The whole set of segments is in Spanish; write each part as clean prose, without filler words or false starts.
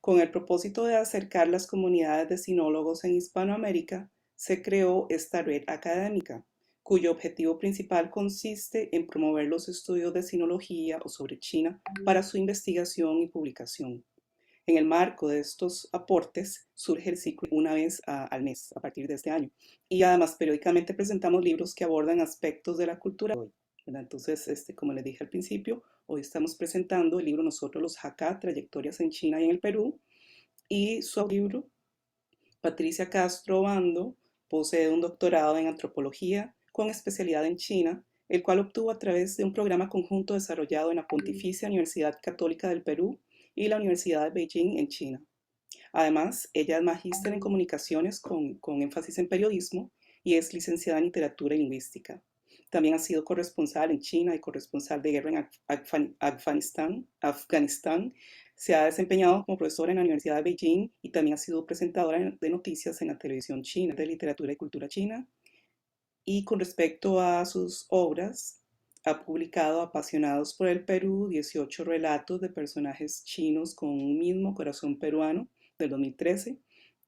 Con el propósito de acercar las comunidades de sinólogos en Hispanoamérica, se creó esta red académica, cuyo objetivo principal consiste en promover los estudios de sinología o sobre China para su investigación y publicación. En el marco de estos aportes surge el ciclo una vez al mes a partir de este año. Y además periódicamente presentamos libros que abordan aspectos de la cultura de hoy, ¿verdad? Entonces, como les dije al principio, hoy estamos presentando el libro Nosotros los Hakka, Trayectorias en China y en el Perú. Y su libro, Patricia Castro Obando, posee un doctorado en antropología con especialidad en China, el cual obtuvo a través de un programa conjunto desarrollado en la Pontificia Universidad Católica del Perú y la Universidad de Beijing en China. Además, ella es magíster en comunicaciones con énfasis en periodismo y es licenciada en literatura y lingüística. También ha sido corresponsal en China y corresponsal de guerra en Afganistán. Se ha desempeñado como profesora en la Universidad de Beijing y también ha sido presentadora de noticias en la televisión china, de literatura y cultura china. Y con respecto a sus obras, ha publicado Apasionados por el Perú, 18 relatos de personajes chinos con un mismo corazón peruano, del 2013,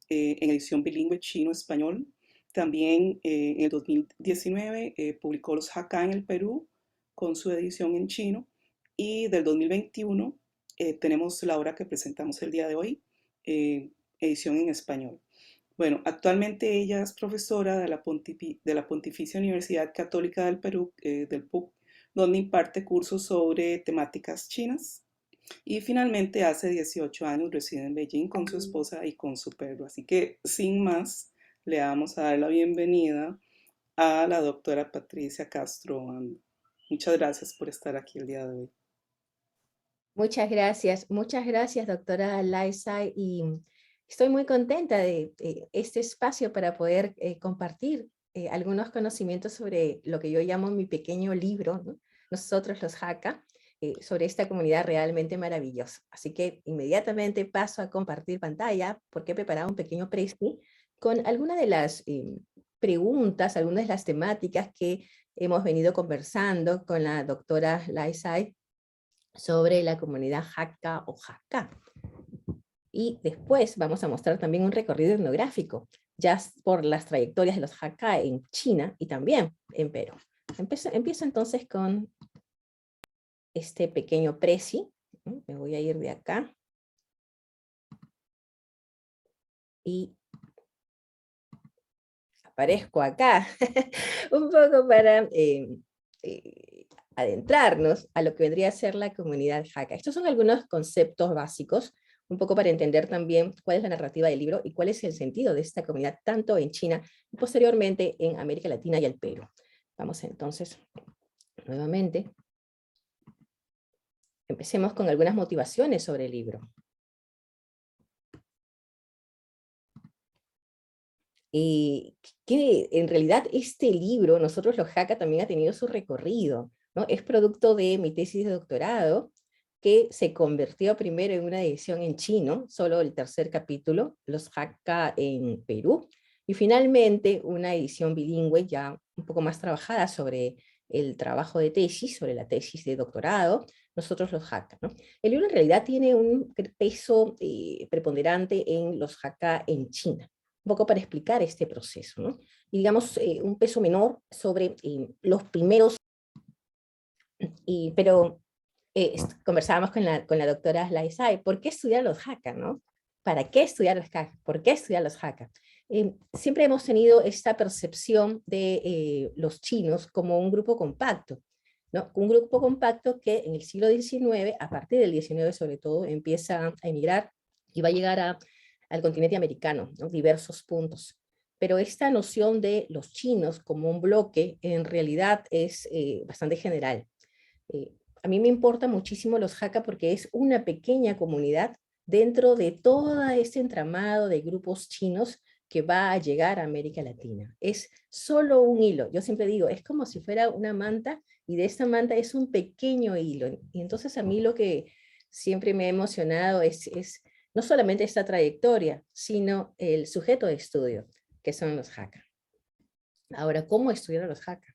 en edición bilingüe chino-español. También en el 2019 publicó Los Hakka en el Perú con su edición en chino. Y del 2021 tenemos la obra que presentamos el día de hoy, edición en español. Bueno, actualmente ella es profesora de la Pontificia Universidad Católica del Perú, del PUC, donde imparte cursos sobre temáticas chinas. Y finalmente hace 18 años reside en Beijing con su esposa y con su perro. Así que sin más, le vamos a dar la bienvenida a la doctora Patricia Castro Obando. Muchas gracias por estar aquí el día de hoy. Muchas gracias, doctora Laisa, y estoy muy contenta de este espacio para poder compartir algunos conocimientos sobre lo que yo llamo mi pequeño libro, ¿no? Nosotros los Hakka, sobre esta comunidad realmente maravillosa. Así que inmediatamente paso a compartir pantalla porque he preparado un pequeño prezi con algunas de las preguntas, algunas de las temáticas que hemos venido conversando con la doctora Laisa sobre la comunidad Hakka o Hakka. Y después vamos a mostrar también un recorrido etnográfico, ya por las trayectorias de los Hakka en China y también en Perú. Empiezo entonces con este pequeño prezi. Me voy a ir de acá. Y aparezco acá, un poco para adentrarnos a lo que vendría a ser la comunidad Hakka. Estos son algunos conceptos básicos, un poco para entender también cuál es la narrativa del libro y cuál es el sentido de esta comunidad, tanto en China y posteriormente en América Latina y el Perú. Vamos entonces, nuevamente, empecemos con algunas motivaciones sobre el libro. Que en realidad este libro, Nosotros los Hakka, también ha tenido su recorrido, ¿no? Es producto de mi tesis de doctorado, que se convirtió primero en una edición en chino, solo el tercer capítulo, Los Hakka en Perú, y finalmente una edición bilingüe ya un poco más trabajada sobre el trabajo de tesis, sobre la tesis de doctorado, Nosotros los Hakka, ¿no? El libro en realidad tiene un peso preponderante en los Hakka en China, un poco para explicar este proceso, ¿no? Y digamos, un peso menor sobre los primeros, pero conversábamos con la doctora Laisai, ¿por qué estudiar los Hakka, no? ¿Para qué estudiar los Hakka? ¿Por qué estudiar los Hakka? Siempre hemos tenido esta percepción de los chinos como un grupo compacto, ¿no? Un grupo compacto que en el siglo XIX, a partir del XIX sobre todo, empieza a emigrar y va a llegar al continente americano, ¿no? Diversos puntos. Pero esta noción de los chinos como un bloque en realidad es bastante general. A mí me importa muchísimo los Hakka porque es una pequeña comunidad dentro de todo este entramado de grupos chinos que va a llegar a América Latina. Es solo un hilo. Yo siempre digo, es como si fuera una manta y de esta manta es un pequeño hilo. Y entonces a mí lo que siempre me ha emocionado es no solamente esta trayectoria, sino el sujeto de estudio, que son los Hakka. Ahora, ¿cómo estudiar a los Hakka?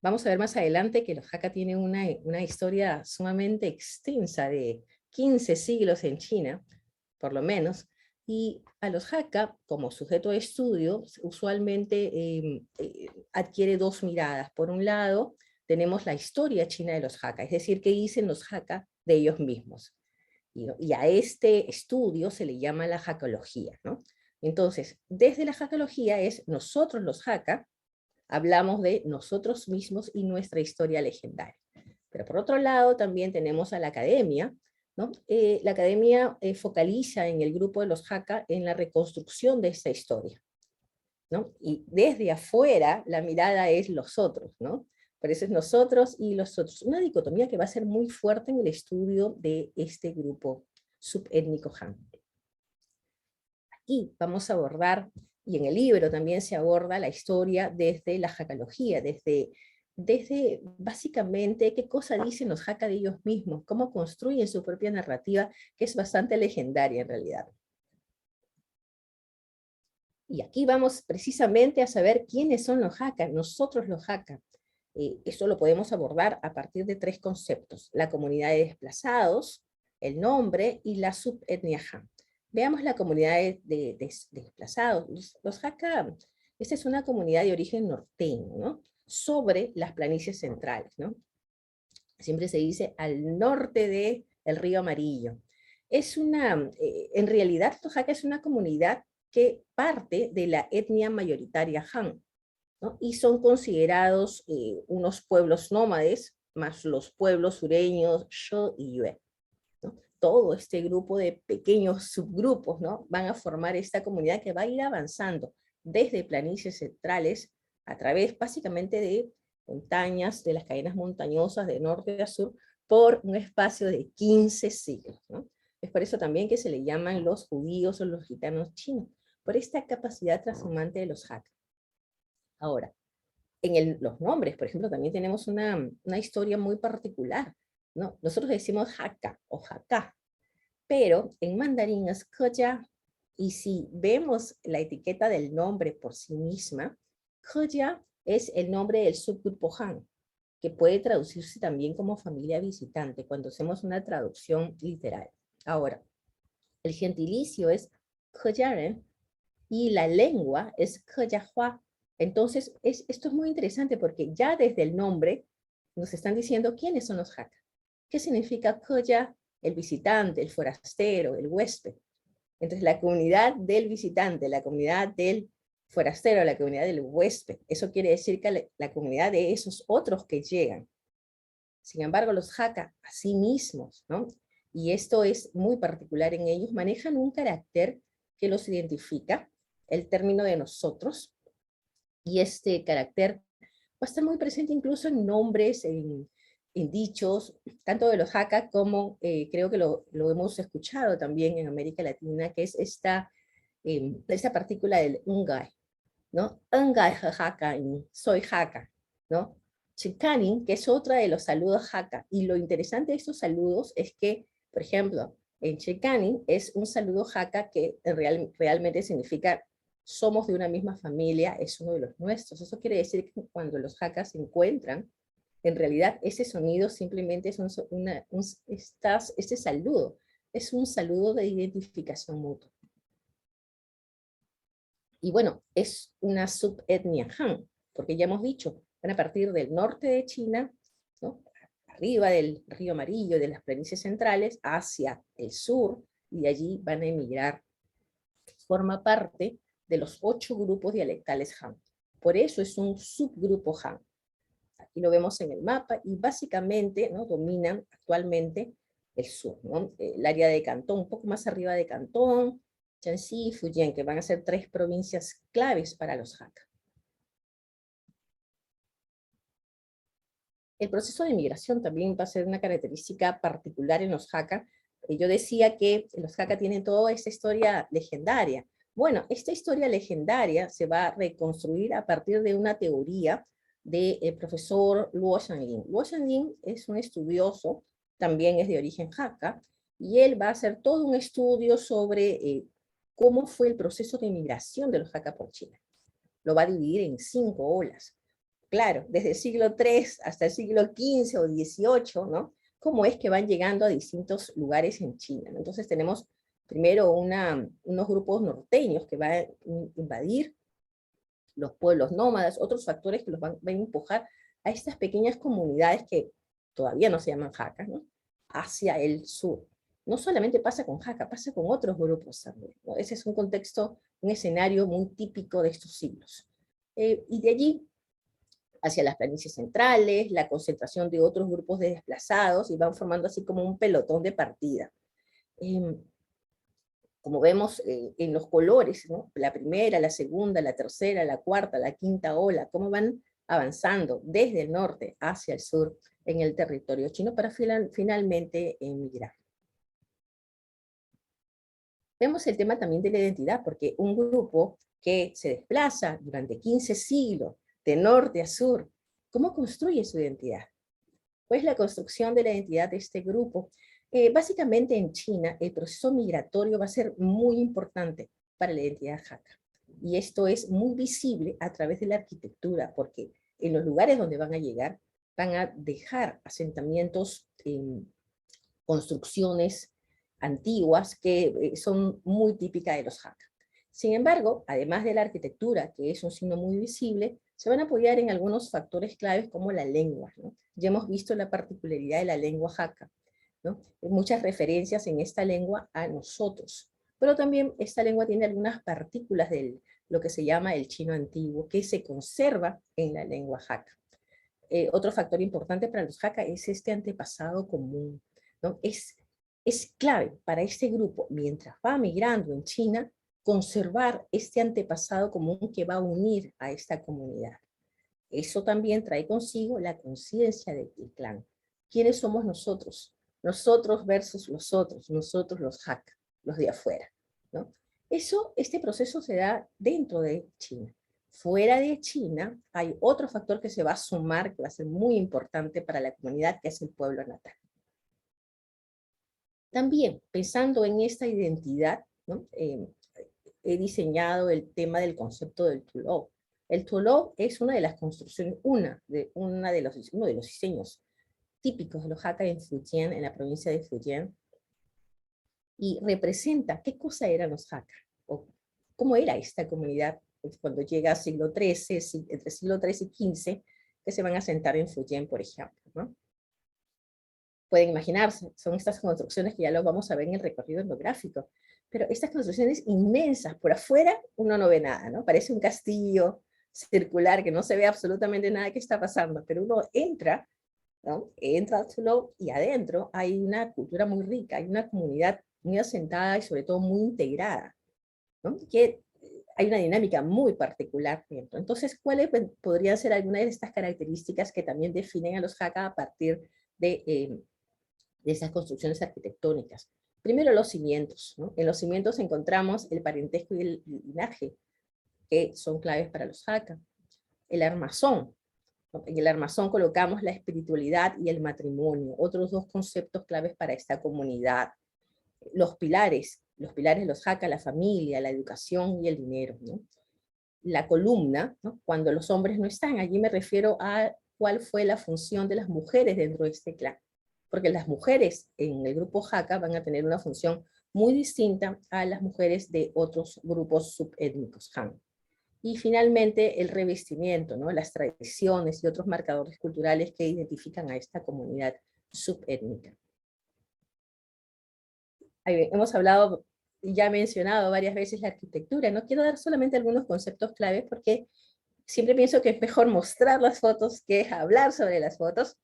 Vamos a ver más adelante que los Hakka tienen una historia sumamente extensa de 15 siglos en China, por lo menos, y a los Hakka, como sujeto de estudio, usualmente adquiere dos miradas. Por un lado, tenemos la historia china de los Hakka, es decir, qué dicen los Hakka de ellos mismos. Y a este estudio se le llama la Hakkología, ¿no? Entonces, desde la Hakkología es nosotros los Hakka, hablamos de nosotros mismos y nuestra historia legendaria. Pero por otro lado también tenemos a la academia, ¿no? La academia focaliza en el grupo de los Hakka en la reconstrucción de esta historia, ¿no? Y desde afuera la mirada es los otros, ¿no? Por eso es nosotros y los otros. Una dicotomía que va a ser muy fuerte en el estudio de este grupo subétnico Han. Aquí vamos a abordar, y en el libro también se aborda la historia desde la Hakkalogía, desde básicamente qué cosa dicen los Hakka de ellos mismos, cómo construyen su propia narrativa, que es bastante legendaria en realidad. Y aquí vamos precisamente a saber quiénes son los Hakka, nosotros los Hakka. Esto lo podemos abordar a partir de tres conceptos: la comunidad de desplazados, el nombre y la subetnia Han. Veamos la comunidad de desplazados. Los Hakka, esta es una comunidad de origen norteño, ¿no? Sobre las planicies centrales, ¿no? Siempre se dice al norte del río Amarillo. En realidad, los Hakka es una comunidad que parte de la etnia mayoritaria Han, ¿no? Y son considerados unos pueblos nómades, más los pueblos sureños, Sho y Yue, ¿no? Todo este grupo de pequeños subgrupos, ¿no? Van a formar esta comunidad que va a ir avanzando desde planicies centrales a través básicamente de montañas, de las cadenas montañosas de norte a sur, por un espacio de 15 siglos, ¿no? Es por eso también que se le llaman los judíos o los gitanos chinos, por esta capacidad trashumante de los Hakka. Ahora, en los nombres, por ejemplo, también tenemos una historia muy particular, ¿no? Nosotros decimos Hakka o Hakka, pero en mandarín es Keya, y si vemos la etiqueta del nombre por sí misma, Keya es el nombre del subgrupo Han, que puede traducirse también como familia visitante, cuando hacemos una traducción literal. Ahora, el gentilicio es Keyaren, y la lengua es Keyahua. Entonces, esto es muy interesante porque ya desde el nombre nos están diciendo quiénes son los Hakka. ¿Qué significa Keya? El visitante, el forastero, el huésped. Entonces, la comunidad del visitante, la comunidad del forastero, la comunidad del huésped. Eso quiere decir que la comunidad de esos otros que llegan. Sin embargo, los Hakka a sí mismos, ¿no? Y esto es muy particular en ellos, manejan un carácter que los identifica, el término de nosotros, y este carácter va a estar muy presente incluso en nombres, en dichos, tanto de los Hakka como creo que lo hemos escuchado también en América Latina, que es esta partícula del Ngay, ¿no? Ngay Hakka, soy Hakka, ¿no? Chikanin, que es otra de los saludos Hakka, y lo interesante de estos saludos es que, por ejemplo, en Chikanin es un saludo Hakka que realmente significa somos de una misma familia, es uno de los nuestros. Eso quiere decir que cuando los Hakka se encuentran, en realidad ese sonido simplemente es este saludo, es un saludo de identificación mutua. Y bueno, es una subetnia Han, porque ya hemos dicho, van a partir del norte de China, ¿no? Arriba del río Amarillo, de las planicies centrales, hacia el sur, y de allí van a emigrar. Forma parte de los 8 grupos dialectales Han. Por eso es un subgrupo Han. Aquí lo vemos en el mapa, y básicamente, ¿no? Dominan actualmente el sur, ¿no? El área de Cantón, un poco más arriba de Cantón, Shanxi y Fujian, que van a ser 3 provincias claves para los Hakka. El proceso de migración también va a ser una característica particular en los Hakka. Yo decía que los Hakka tienen toda esta historia legendaria. Bueno, esta historia legendaria se va a reconstruir a partir de una teoría del profesor Luo Shanlin. Luo Shanlin es un estudioso, también es de origen Hakka, y él va a hacer todo un estudio sobre cómo fue el proceso de migración de los Hakka por China. Lo va a dividir en 5 olas. Claro, desde el siglo III hasta el siglo XV o XVIII, ¿no? Cómo es que van llegando a distintos lugares en China, ¿no? Entonces tenemos primero unos grupos norteños que van a invadir los pueblos nómadas, otros factores que los van a empujar a estas pequeñas comunidades que todavía no se llaman Jaca, ¿no? Hacia el sur. No solamente pasa con Jaca, pasa con otros grupos también, ¿no? Ese es un contexto, un escenario muy típico de estos siglos. Y de allí hacia las planicies centrales, la concentración de otros grupos de desplazados, y van formando así como un pelotón de partida. Como vemos en los colores, ¿no? La primera, la segunda, la tercera, la cuarta, la quinta ola, cómo van avanzando desde el norte hacia el sur en el territorio chino para finalmente emigrar. Vemos el tema también de la identidad, porque un grupo que se desplaza durante 15 siglos de norte a sur, ¿cómo construye su identidad? Pues la construcción de la identidad de este grupo. Básicamente en China el proceso migratorio va a ser muy importante para la identidad Hakka. Y esto es muy visible a través de la arquitectura, porque en los lugares donde van a llegar van a dejar asentamientos, construcciones antiguas que son muy típicas de los Hakka. Sin embargo, además de la arquitectura, que es un signo muy visible, se van a apoyar en algunos factores claves como la lengua, ¿no? Ya hemos visto la particularidad de la lengua Hakka, ¿no? Hay muchas referencias en esta lengua a nosotros, pero también esta lengua tiene algunas partículas de lo que se llama el chino antiguo, que se conserva en la lengua Hakka. Otro factor importante para los Hakka es este antepasado común, ¿no? Es clave para este grupo, mientras va migrando en China, conservar este antepasado común que va a unir a esta comunidad. Eso también trae consigo la conciencia del clan. ¿Quiénes somos nosotros? Nosotros versus los otros, nosotros los Hakka, los de afuera, ¿no? Este proceso se da dentro de China. Fuera de China hay otro factor que se va a sumar, que va a ser muy importante para la comunidad, que es el pueblo natal. También, pensando en esta identidad, ¿no? He diseñado el tema del concepto del Tulou. El Tulou es una de las construcciones, uno de los diseños típicos de los Hakka en Fujian, en la provincia de Fujian, y representa qué cosa eran los Hakka, o cómo era esta comunidad cuando llega al siglo XIII, entre siglo XIII y XV, que se van a sentar en Fujian, por ejemplo, ¿no? Pueden imaginarse, son estas construcciones que ya lo vamos a ver en el recorrido etnográfico, pero estas construcciones inmensas, por afuera uno no ve nada, ¿no? Parece un castillo circular que no se ve absolutamente nada que está pasando, pero uno entra, ¿no? Entra al Tulou y adentro hay una cultura muy rica, hay una comunidad muy asentada y sobre todo muy integrada, ¿no? Que hay una dinámica muy particular dentro. Entonces, ¿cuáles podrían ser algunas de estas características que también definen a los Hakka a partir de esas construcciones arquitectónicas? Primero, los cimientos, ¿no? En los cimientos encontramos el parentesco y el linaje, que son claves para los Hakka. El armazón, ¿no? En el armazón colocamos la espiritualidad y el matrimonio, otros dos conceptos claves para esta comunidad. Los pilares de los Hakka, la familia, la educación y el dinero, ¿no? La columna, ¿no? Cuando los hombres no están, allí me refiero a cuál fue la función de las mujeres dentro de este clan, porque las mujeres en el grupo Hakka van a tener una función muy distinta a las mujeres de otros grupos subétnicos Han. Y finalmente el revestimiento, ¿no? Las tradiciones y otros marcadores culturales que identifican a esta comunidad subétnica. Hemos hablado y ya he mencionado varias veces la arquitectura. No quiero dar solamente algunos conceptos claves porque siempre pienso que es mejor mostrar las fotos que hablar sobre las fotos.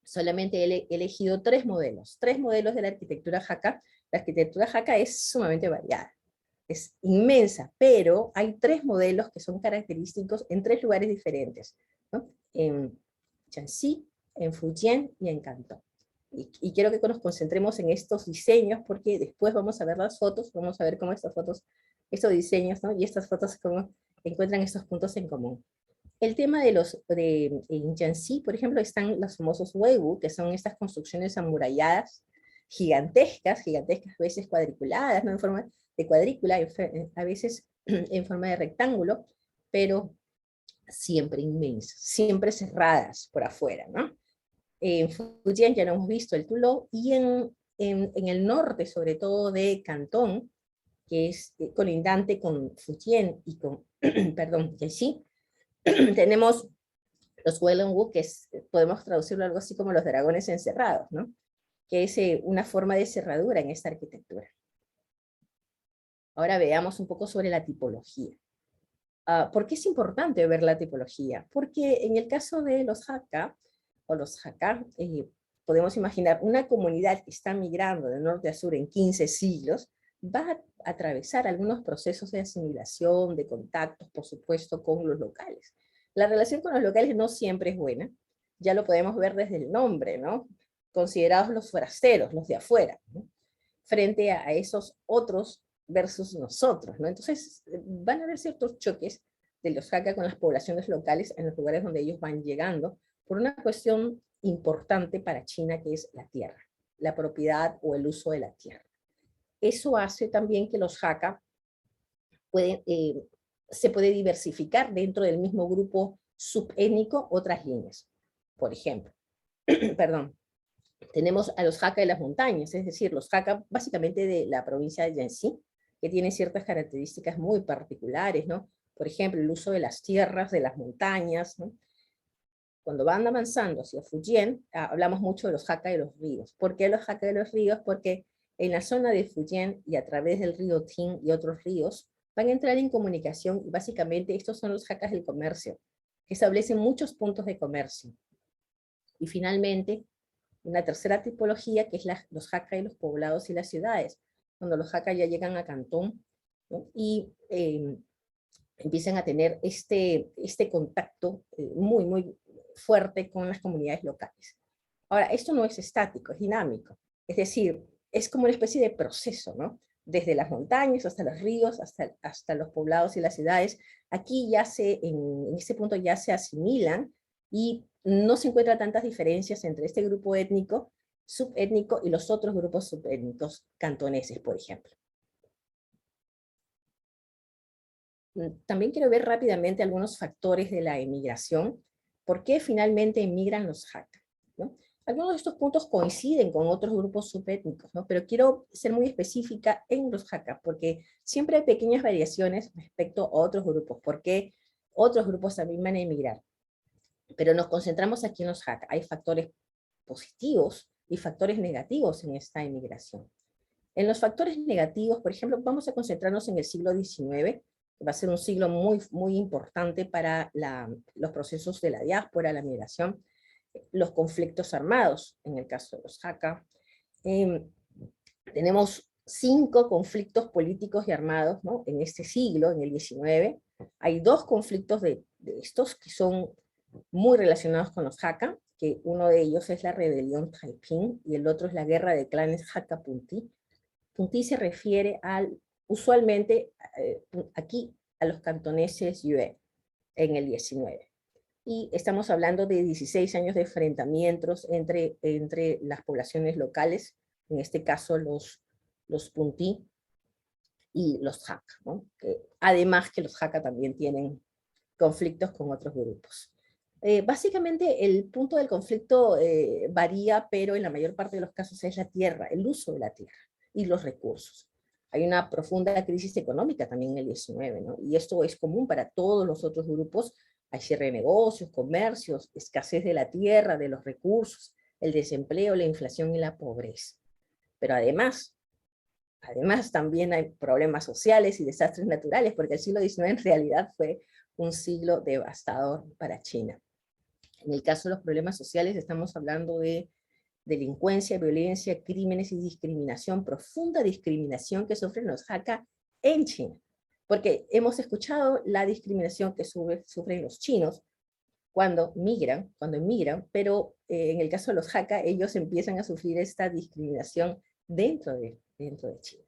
Solamente he elegido tres modelos de la arquitectura Hakka. La arquitectura Hakka es sumamente variada, es inmensa, pero hay tres modelos que son característicos en tres lugares diferentes, ¿no? En Shanxi, en Fujian y en Cantón. Y quiero que nos concentremos en estos diseños, porque después vamos a ver las fotos, vamos a ver cómo estas fotos, estos diseños, ¿no? Y estas fotos cómo encuentran estos puntos en común. El tema en Jiangxi, por ejemplo, están los famosos Weiwu, que son estas construcciones amuralladas, gigantescas a veces cuadriculadas, ¿no? En forma de cuadrícula, a veces en forma de rectángulo, pero siempre inmensas, siempre cerradas por afuera, ¿no? En Fujian ya lo hemos visto, el Tulou, y en en el norte, sobre todo de Cantón, que es colindante con Fujian y con, perdón, Jiangxi, tenemos los Huelongwu, que podemos traducirlo algo así como los dragones encerrados, ¿no? Que es una forma de cerradura en esta arquitectura. Ahora veamos un poco sobre la tipología. ¿Por qué es importante ver la tipología? Porque en el caso de los Hakka, o los Hakka, podemos imaginar una comunidad que está migrando de norte a sur en 15 siglos, va a atravesar algunos procesos de asimilación, de contactos, por supuesto, con los locales. La relación con los locales no siempre es buena, ya lo podemos ver desde el nombre, ¿no? Considerados los forasteros, los de afuera, ¿no? Frente a esos otros versus nosotros, ¿no? Entonces, van a haber ciertos choques de los Hakka con las poblaciones locales en los lugares donde ellos van llegando, por una cuestión importante para China, que es la tierra, la propiedad o el uso de la tierra. Eso hace también que los Hakka se puede diversificar dentro del mismo grupo subétnico otras líneas. Por ejemplo, perdón, tenemos a los Hakka de las montañas, es decir, los Hakka básicamente de la provincia de Jiangxi, que tienen ciertas características muy particulares, ¿no? Por ejemplo, el uso de las tierras, de las montañas, ¿no? Cuando van avanzando hacia Fujian, hablamos mucho de los Hakka de los ríos. ¿Por qué los Hakka de los ríos? Porque en la zona de Fujian y a través del río Ting y otros ríos, van a entrar en comunicación y básicamente estos son los Hakkas del comercio, que establecen muchos puntos de comercio. Y finalmente, una tercera tipología que es los Hakka de los poblados y las ciudades, cuando los Hakka ya llegan a Cantón, ¿no? Y empiezan a tener este contacto muy fuerte con las comunidades locales. Ahora, esto no es estático, es dinámico, es decir, es como una especie de proceso, ¿no? Desde las montañas hasta los ríos, hasta los poblados y las ciudades. Aquí ya en este punto ya se asimilan y no se encuentran tantas diferencias entre este grupo étnico, subétnico y los otros grupos subétnicos cantoneses, por ejemplo. También quiero ver rápidamente algunos factores de la emigración. ¿Por qué finalmente emigran los Hakka? ¿No? Algunos de estos puntos coinciden con otros grupos subétnicos, ¿no? Pero quiero ser muy específica en los Hakka, porque siempre hay pequeñas variaciones respecto a otros grupos. ¿Por qué otros grupos también van a emigrar? Pero nos concentramos aquí en los Hakka. Hay factores positivos y factores negativos en esta emigración. En los factores negativos, por ejemplo, vamos a concentrarnos en el siglo XIX, que va a ser un siglo muy importante para los procesos de la diáspora, la migración, los conflictos armados, en el caso de los Hakka. Tenemos 5 conflictos políticos y armados, ¿no? En este siglo, en el XIX. Hay 2 conflictos de estos que son muy relacionados con los Hakka, que uno de ellos es la rebelión Taiping y el otro es la guerra de clanes Hakka-Punti. Punti se refiere usualmente aquí a los cantoneses Yue en el 19. Y estamos hablando de 16 años de enfrentamientos entre las poblaciones locales, en este caso los Punti y los Hakka, ¿no? Además que los Hakka también tienen conflictos con otros grupos. Básicamente el punto del conflicto varía, pero en la mayor parte de los casos es la tierra, el uso de la tierra y los recursos. Hay una profunda crisis económica también en el 19, ¿no? Y esto es común para todos los otros grupos. Hay cierre de negocios, comercios, escasez de la tierra, de los recursos, el desempleo, la inflación y la pobreza. Pero además también hay problemas sociales y desastres naturales, porque el siglo XIX en realidad fue un siglo devastador para China. En el caso de los problemas sociales estamos hablando de delincuencia, violencia, crímenes y discriminación, profunda discriminación que sufren los Hakka en China. Porque hemos escuchado la discriminación que sufren los chinos cuando emigran, pero en el caso de los Hakka, ellos empiezan a sufrir esta discriminación dentro de China.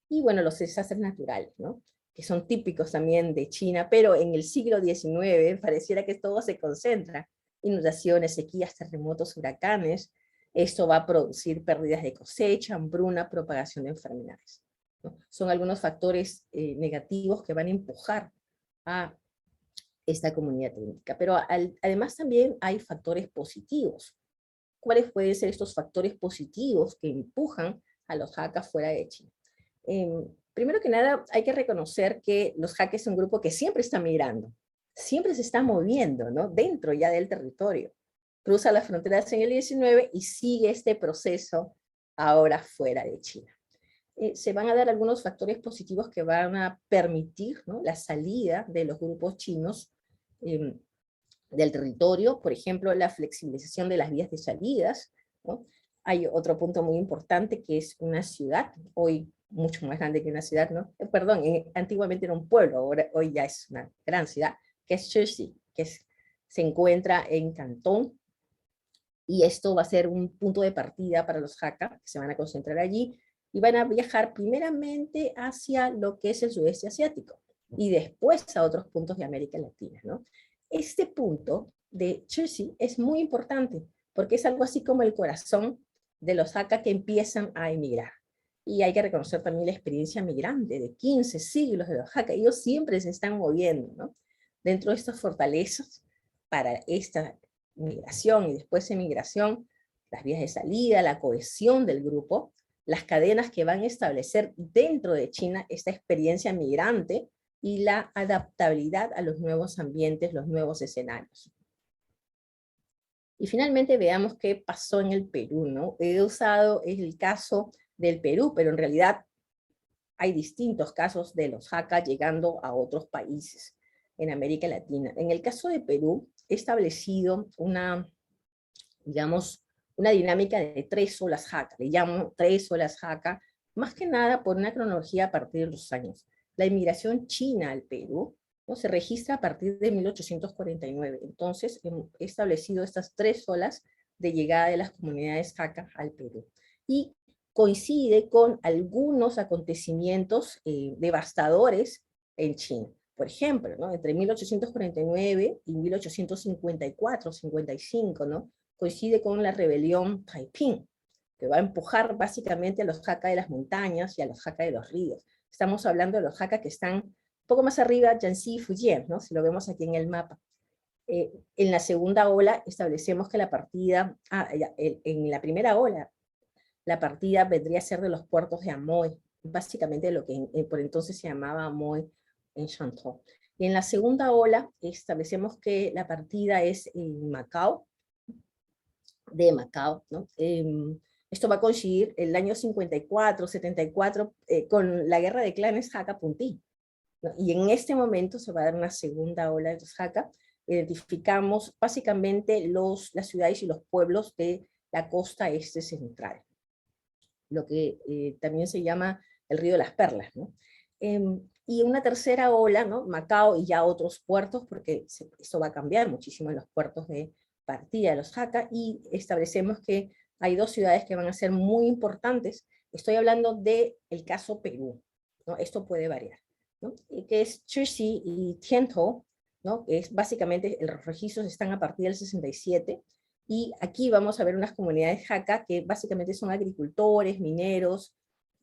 Y bueno, los desastres naturales, ¿no? Que son típicos también de China, pero en el siglo XIX pareciera que todo se concentra. Inundaciones, sequías, terremotos, huracanes. Esto va a producir pérdidas de cosecha, hambruna, propagación de enfermedades, ¿no? Son algunos factores negativos que van a empujar a esta comunidad étnica. Pero además también hay factores positivos. ¿cuáles pueden ser estos factores positivos que empujan a los Hakka fuera de China? Primero que nada, hay que reconocer que los Hakka es un grupo que siempre está migrando, siempre se está moviendo, ¿no? Dentro ya del territorio. Cruza las fronteras en el 19 y sigue este proceso ahora fuera de China. Se van a dar algunos factores positivos que van a permitir, ¿no?, la salida de los grupos chinos del territorio, por ejemplo, la flexibilización de las vías de salidas, ¿no? Hay otro punto muy importante que es una ciudad, hoy mucho más grande que una ciudad, ¿no? Perdón, antiguamente era un pueblo, ahora, hoy ya es una gran ciudad, que es Chixi, se encuentra en Cantón, y esto va a ser un punto de partida para los Hakka, que se van a concentrar allí, y van a viajar primeramente hacia lo que es el sudeste asiático, y después a otros puntos de América Latina, ¿no? Este punto de Chixi es muy importante, porque es algo así como el corazón de los Hakka que empiezan a emigrar. Y hay que reconocer también la experiencia migrante de 15 siglos de los Hakka. Ellos siempre se están moviendo, ¿no? Dentro de estas fortalezas para esta migración y después emigración, las vías de salida, la cohesión del grupo, las cadenas que van a establecer dentro de China esta experiencia migrante y la adaptabilidad a los nuevos ambientes, los nuevos escenarios. Y finalmente veamos qué pasó en el Perú, ¿no? He usado el caso del Perú, pero en realidad hay distintos casos de los Hakka llegando a otros países en América Latina. En el caso de Perú, he establecido una, digamos, una dinámica de 3 olas Hakka. Le llamo 3 olas Hakka, más que nada por una cronología a partir de los años. La inmigración china al Perú, ¿no?, se registra a partir de 1849. Entonces, he establecido estas 3 olas de llegada de las comunidades Hakka al Perú. Y coincide con algunos acontecimientos devastadores en China. Por ejemplo, ¿no?, entre 1849 y 1854-55, ¿no?, coincide con la rebelión Taiping, que va a empujar básicamente a los Hakka de las montañas y a los Hakka de los ríos. Estamos hablando de los Hakka que están un poco más arriba, Jiangxi y Fujian, ¿no?, si lo vemos aquí en el mapa. En la segunda ola establecemos que la partida, en la primera ola, la partida vendría a ser de los puertos de Amoy, básicamente lo que por entonces se llamaba Amoy en Shantou. Y en la segunda ola establecemos que la partida es en Macao, de Macao, ¿no? Esto va a coincidir el año 54, 74, con la guerra de clanes Hakka-Puntí, ¿no? Y en este momento se va a dar una segunda ola de los Hakka. Identificamos básicamente las ciudades y los pueblos de la costa este central, lo que también se llama el Río de las Perlas, ¿no? Y una tercera ola, ¿no?, Macao y ya otros puertos, porque esto va a cambiar muchísimo en los puertos de partida de los Hakka, y establecemos que hay 2 ciudades que van a ser muy importantes. Estoy hablando del caso Perú, ¿no? Esto puede variar, ¿no?, que es Chixi y Tiantou, ¿no?, que es básicamente, los registros están a partir del 67, y aquí vamos a ver unas comunidades Hakka que básicamente son agricultores, mineros,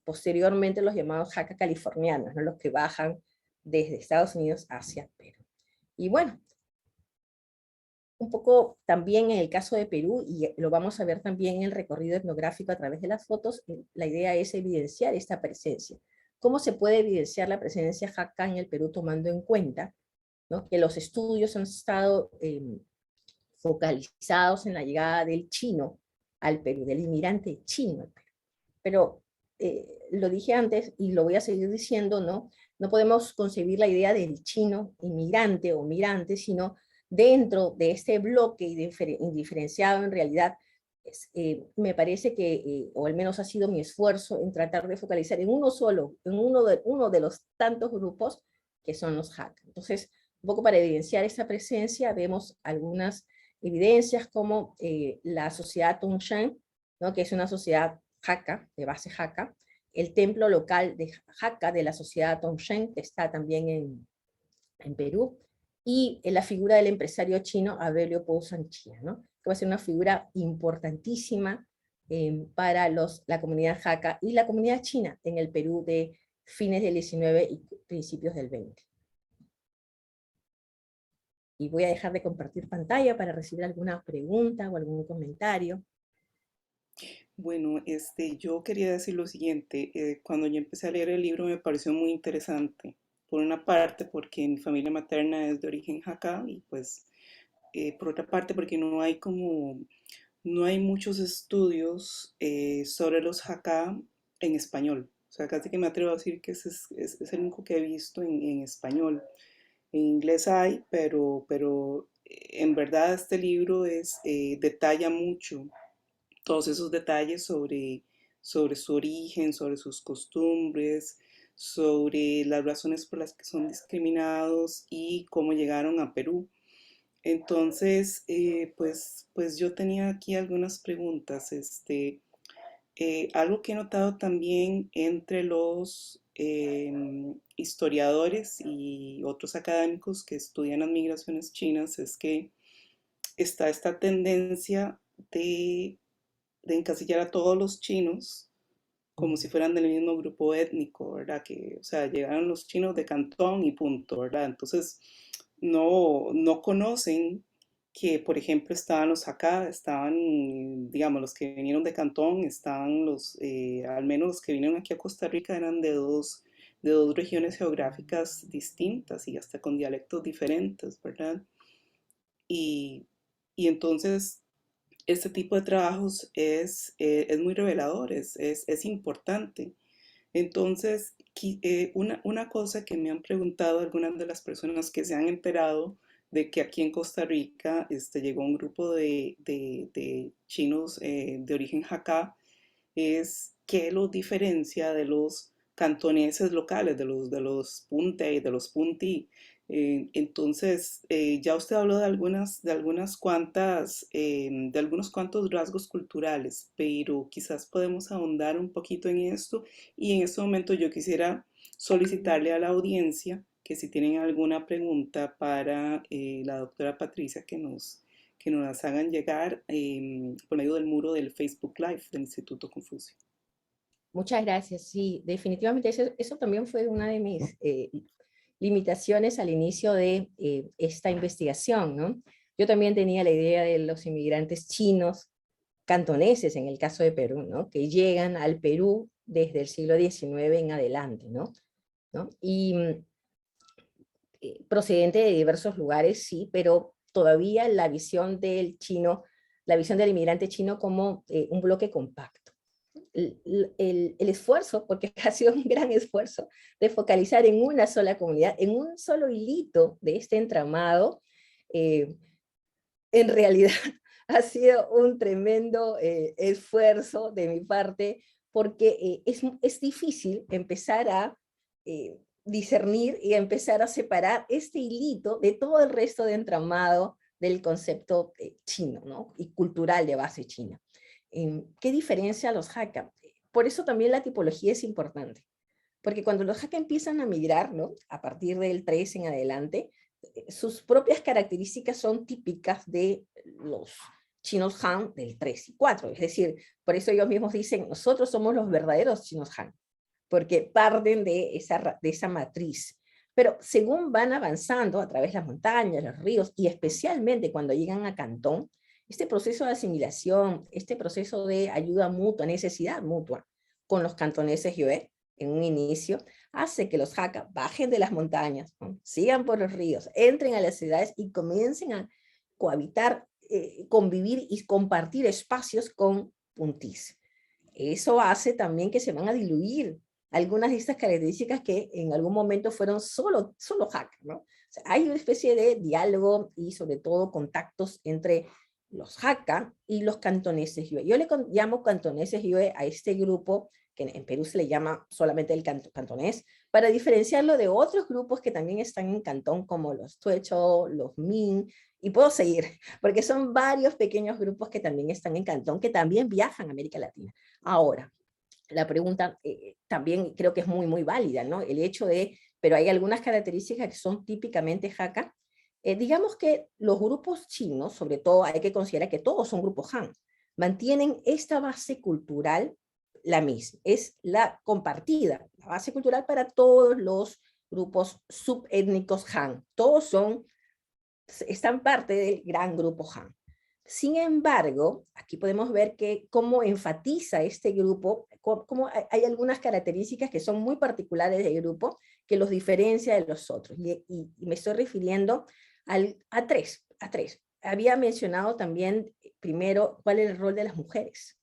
posteriormente los llamados Hakka californianos, ¿no?, los que bajan desde Estados Unidos hacia Perú. Y bueno, un poco también en el caso de Perú, y lo vamos a ver también en el recorrido etnográfico a través de las fotos, la idea es evidenciar esta presencia. ¿Cómo se puede evidenciar la presencia Hakka en el Perú tomando en cuenta, ¿no?, que los estudios han estado focalizados en la llegada del chino al Perú, del inmigrante chino al Perú? Pero lo dije antes y lo voy a seguir diciendo, ¿no? No podemos concebir la idea del chino inmigrante o migrante, sino dentro de este bloque indiferenciado en realidad. Me parece que, o al menos ha sido mi esfuerzo, en tratar de focalizar en uno solo, en uno de los tantos grupos que son los Hakka. Entonces, un poco para evidenciar esta presencia, vemos algunas evidencias como la sociedad Tongshan, ¿no?, que es una sociedad Hakka, de base Hakka, el templo local de Hakka de la sociedad Tongshan, que está también en Perú, y la figura del empresario chino Aurelio Pou Sanchia, ¿no?, que va a ser una figura importantísima para la comunidad Hakka y la comunidad china en el Perú de fines del 19 y principios del 20. Y voy a dejar de compartir pantalla para recibir alguna pregunta o algún comentario. Bueno, yo quería decir lo siguiente, cuando yo empecé a leer el libro me pareció muy interesante. Por una parte, porque mi familia materna es de origen Hakka y pues por otra parte, porque no hay muchos estudios sobre los Hakka en español. O sea, casi que me atrevo a decir que ese es el único que he visto en español. En inglés hay, pero en verdad este libro detalla mucho todos esos detalles sobre su origen, sobre sus costumbres, sobre las razones por las que son discriminados y cómo llegaron a Perú. Entonces, pues yo tenía aquí algunas preguntas. Algo que he notado también entre los historiadores y otros académicos que estudian las migraciones chinas es que está esta tendencia de, de encasillar a todos los chinos como si fueran del mismo grupo étnico, ¿verdad? Que, o sea, llegaron los chinos de Cantón y punto, ¿verdad? Entonces, no conocen que, por ejemplo, estaban los acá, estaban, digamos, los que vinieron de Cantón, estaban al menos los que vinieron aquí a Costa Rica eran de dos regiones geográficas distintas y hasta con dialectos diferentes, ¿verdad? Y, y entonces este tipo de trabajos es muy revelador, es importante. Entonces, una cosa que me han preguntado algunas de las personas que se han enterado de que aquí en Costa Rica llegó un grupo de chinos de origen Hakka es qué los diferencia de los cantoneses locales, de los Punte y de los Punti. Entonces, ya usted habló de algunos cuantos rasgos culturales, pero quizás podemos ahondar un poquito en esto. Y en este momento yo quisiera solicitarle a la audiencia que si tienen alguna pregunta para la doctora Patricia que nos las hagan llegar por medio del muro del Facebook Live del Instituto Confucio. Muchas gracias. Sí, definitivamente eso también fue una de mis limitaciones al inicio de esta investigación, ¿no? Yo también tenía la idea de los inmigrantes chinos, cantoneses en el caso de Perú, ¿no? Que llegan al Perú desde el siglo XIX en adelante, ¿no? ¿No? Y procedente de diversos lugares, sí, pero todavía la visión del chino, la visión del inmigrante chino como un bloque compacto. El esfuerzo, porque ha sido un gran esfuerzo, de focalizar en una sola comunidad, en un solo hilito de este entramado, en realidad ha sido un tremendo esfuerzo de mi parte, porque es difícil empezar a discernir y empezar a separar este hilito de todo el resto de entramado del concepto chino, ¿no? Y cultural de base china. ¿Qué diferencia a los Hakka? Por eso también la tipología es importante, porque cuando los Hakka empiezan a migrar, ¿no? A partir del 3 en adelante, sus propias características son típicas de los chinos Han del 3 y 4, es decir, por eso ellos mismos dicen, nosotros somos los verdaderos chinos Han, porque parten de esa matriz. Pero según van avanzando a través de las montañas, los ríos, y especialmente cuando llegan a Cantón, este proceso de asimilación, este proceso de ayuda mutua, necesidad mutua con los cantoneses Yue, en un inicio, hace que los Hakka bajen de las montañas, ¿no? Sigan por los ríos, entren a las ciudades y comiencen a cohabitar, convivir y compartir espacios con Puntis. Eso hace también que se van a diluir algunas de estas características que en algún momento fueron solo Hakka, ¿no? O sea, hay una especie de diálogo y sobre todo contactos entre los Hakka y los cantoneses Yue. Yo le llamo cantoneses Yue a este grupo, que en Perú se le llama solamente el cantonés, para diferenciarlo de otros grupos que también están en Cantón, como los Tuecho, los Min, y puedo seguir, porque son varios pequeños grupos que también están en Cantón, que también viajan a América Latina. Ahora, la pregunta también creo que es muy, muy válida, ¿no? El hecho de, pero hay algunas características que son típicamente Hakka. Digamos que los grupos chinos, sobre todo hay que considerar que todos son grupos Han, mantienen esta base cultural la misma, es la compartida, la base cultural para todos los grupos subétnicos Han. Todos están parte del gran grupo Han. Sin embargo, aquí podemos ver que cómo enfatiza este grupo, cómo hay algunas características que son muy particulares del grupo que los diferencia de los otros. Y me estoy refiriendo a tres. Había mencionado también primero cuál es el rol de las mujeres,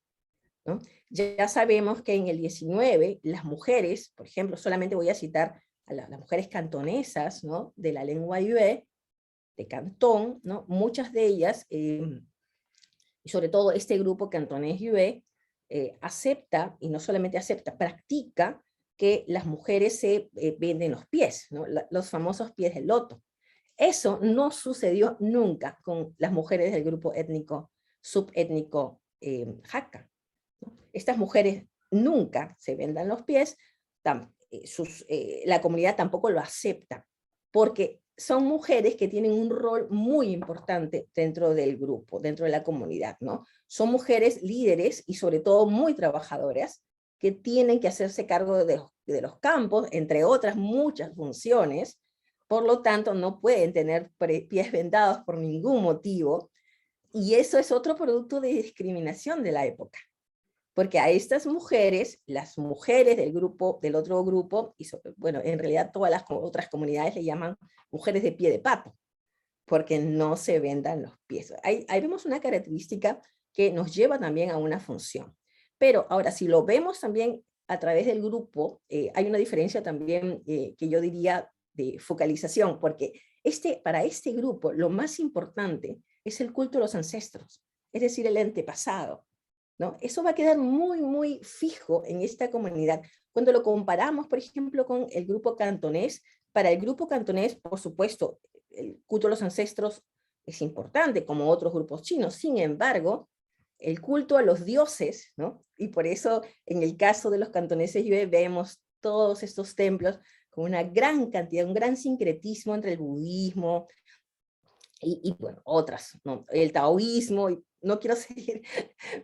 ¿no? Ya sabemos que en el 19 las mujeres, por ejemplo, solamente voy a citar a las mujeres cantonesas, ¿no?, de la lengua yue, de Cantón, ¿no? Muchas de ellas, y sobre todo este grupo cantonés yue, acepta, y no solamente acepta, practica que las mujeres se venden los pies, ¿no?, los famosos pies del loto. Eso no sucedió nunca con las mujeres del grupo étnico, subétnico Hakka, ¿no? Estas mujeres nunca se vendan los pies, la comunidad tampoco lo acepta, porque son mujeres que tienen un rol muy importante dentro del grupo, dentro de la comunidad, ¿no? Son mujeres líderes y sobre todo muy trabajadoras, que tienen que hacerse cargo de los campos, entre otras muchas funciones. Por lo tanto no pueden tener pies vendados por ningún motivo, y eso es otro producto de discriminación de la época, porque a estas mujeres, las mujeres del grupo, del otro grupo, y bueno, en realidad todas las otras comunidades le llaman mujeres de pie de pato, porque no se vendan los pies. Ahí vemos una característica que nos lleva también a una función. Pero ahora, si lo vemos también a través del grupo, hay una diferencia también que yo diría de focalización, porque para este grupo lo más importante es el culto a los ancestros, es decir, el antepasado, ¿no? Eso va a quedar muy, muy fijo en esta comunidad. Cuando lo comparamos, por ejemplo, con el grupo cantonés, para el grupo cantonés, por supuesto, el culto a los ancestros es importante, como otros grupos chinos. Sin embargo, el culto a los dioses, ¿no? Y por eso, en el caso de los cantoneses yue, vemos todos estos templos con una gran cantidad, un gran sincretismo entre el budismo y bueno, otras, ¿no?, el taoísmo, y no quiero seguir,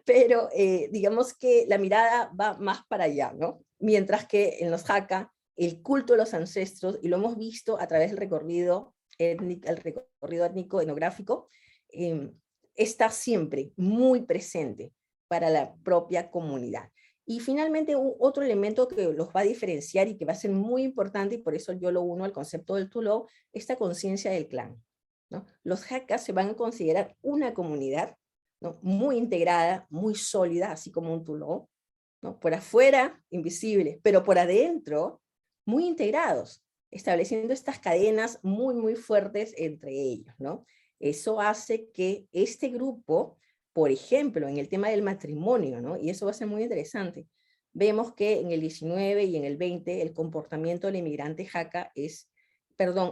pero digamos que la mirada va más para allá, ¿no? Mientras que en los Hakka, el culto a los ancestros, y lo hemos visto a través del recorrido étnico, el recorrido étnico etnográfico, eh, está siempre muy presente para la propia comunidad. Y finalmente, otro elemento que los va a diferenciar y que va a ser muy importante, y por eso yo lo uno al concepto del Tuló, esta conciencia del clan, ¿no? Los Hakkas se van a considerar una comunidad, ¿no?, muy integrada, muy sólida, así como un Tuló, ¿no? Por afuera, invisibles, pero por adentro, muy integrados, estableciendo estas cadenas muy, muy fuertes entre ellos, ¿no? Eso hace que este grupo, por ejemplo, en el tema del matrimonio, ¿no?, y eso va a ser muy interesante, vemos que en el 19 y en el 20 el comportamiento del inmigrante Hakka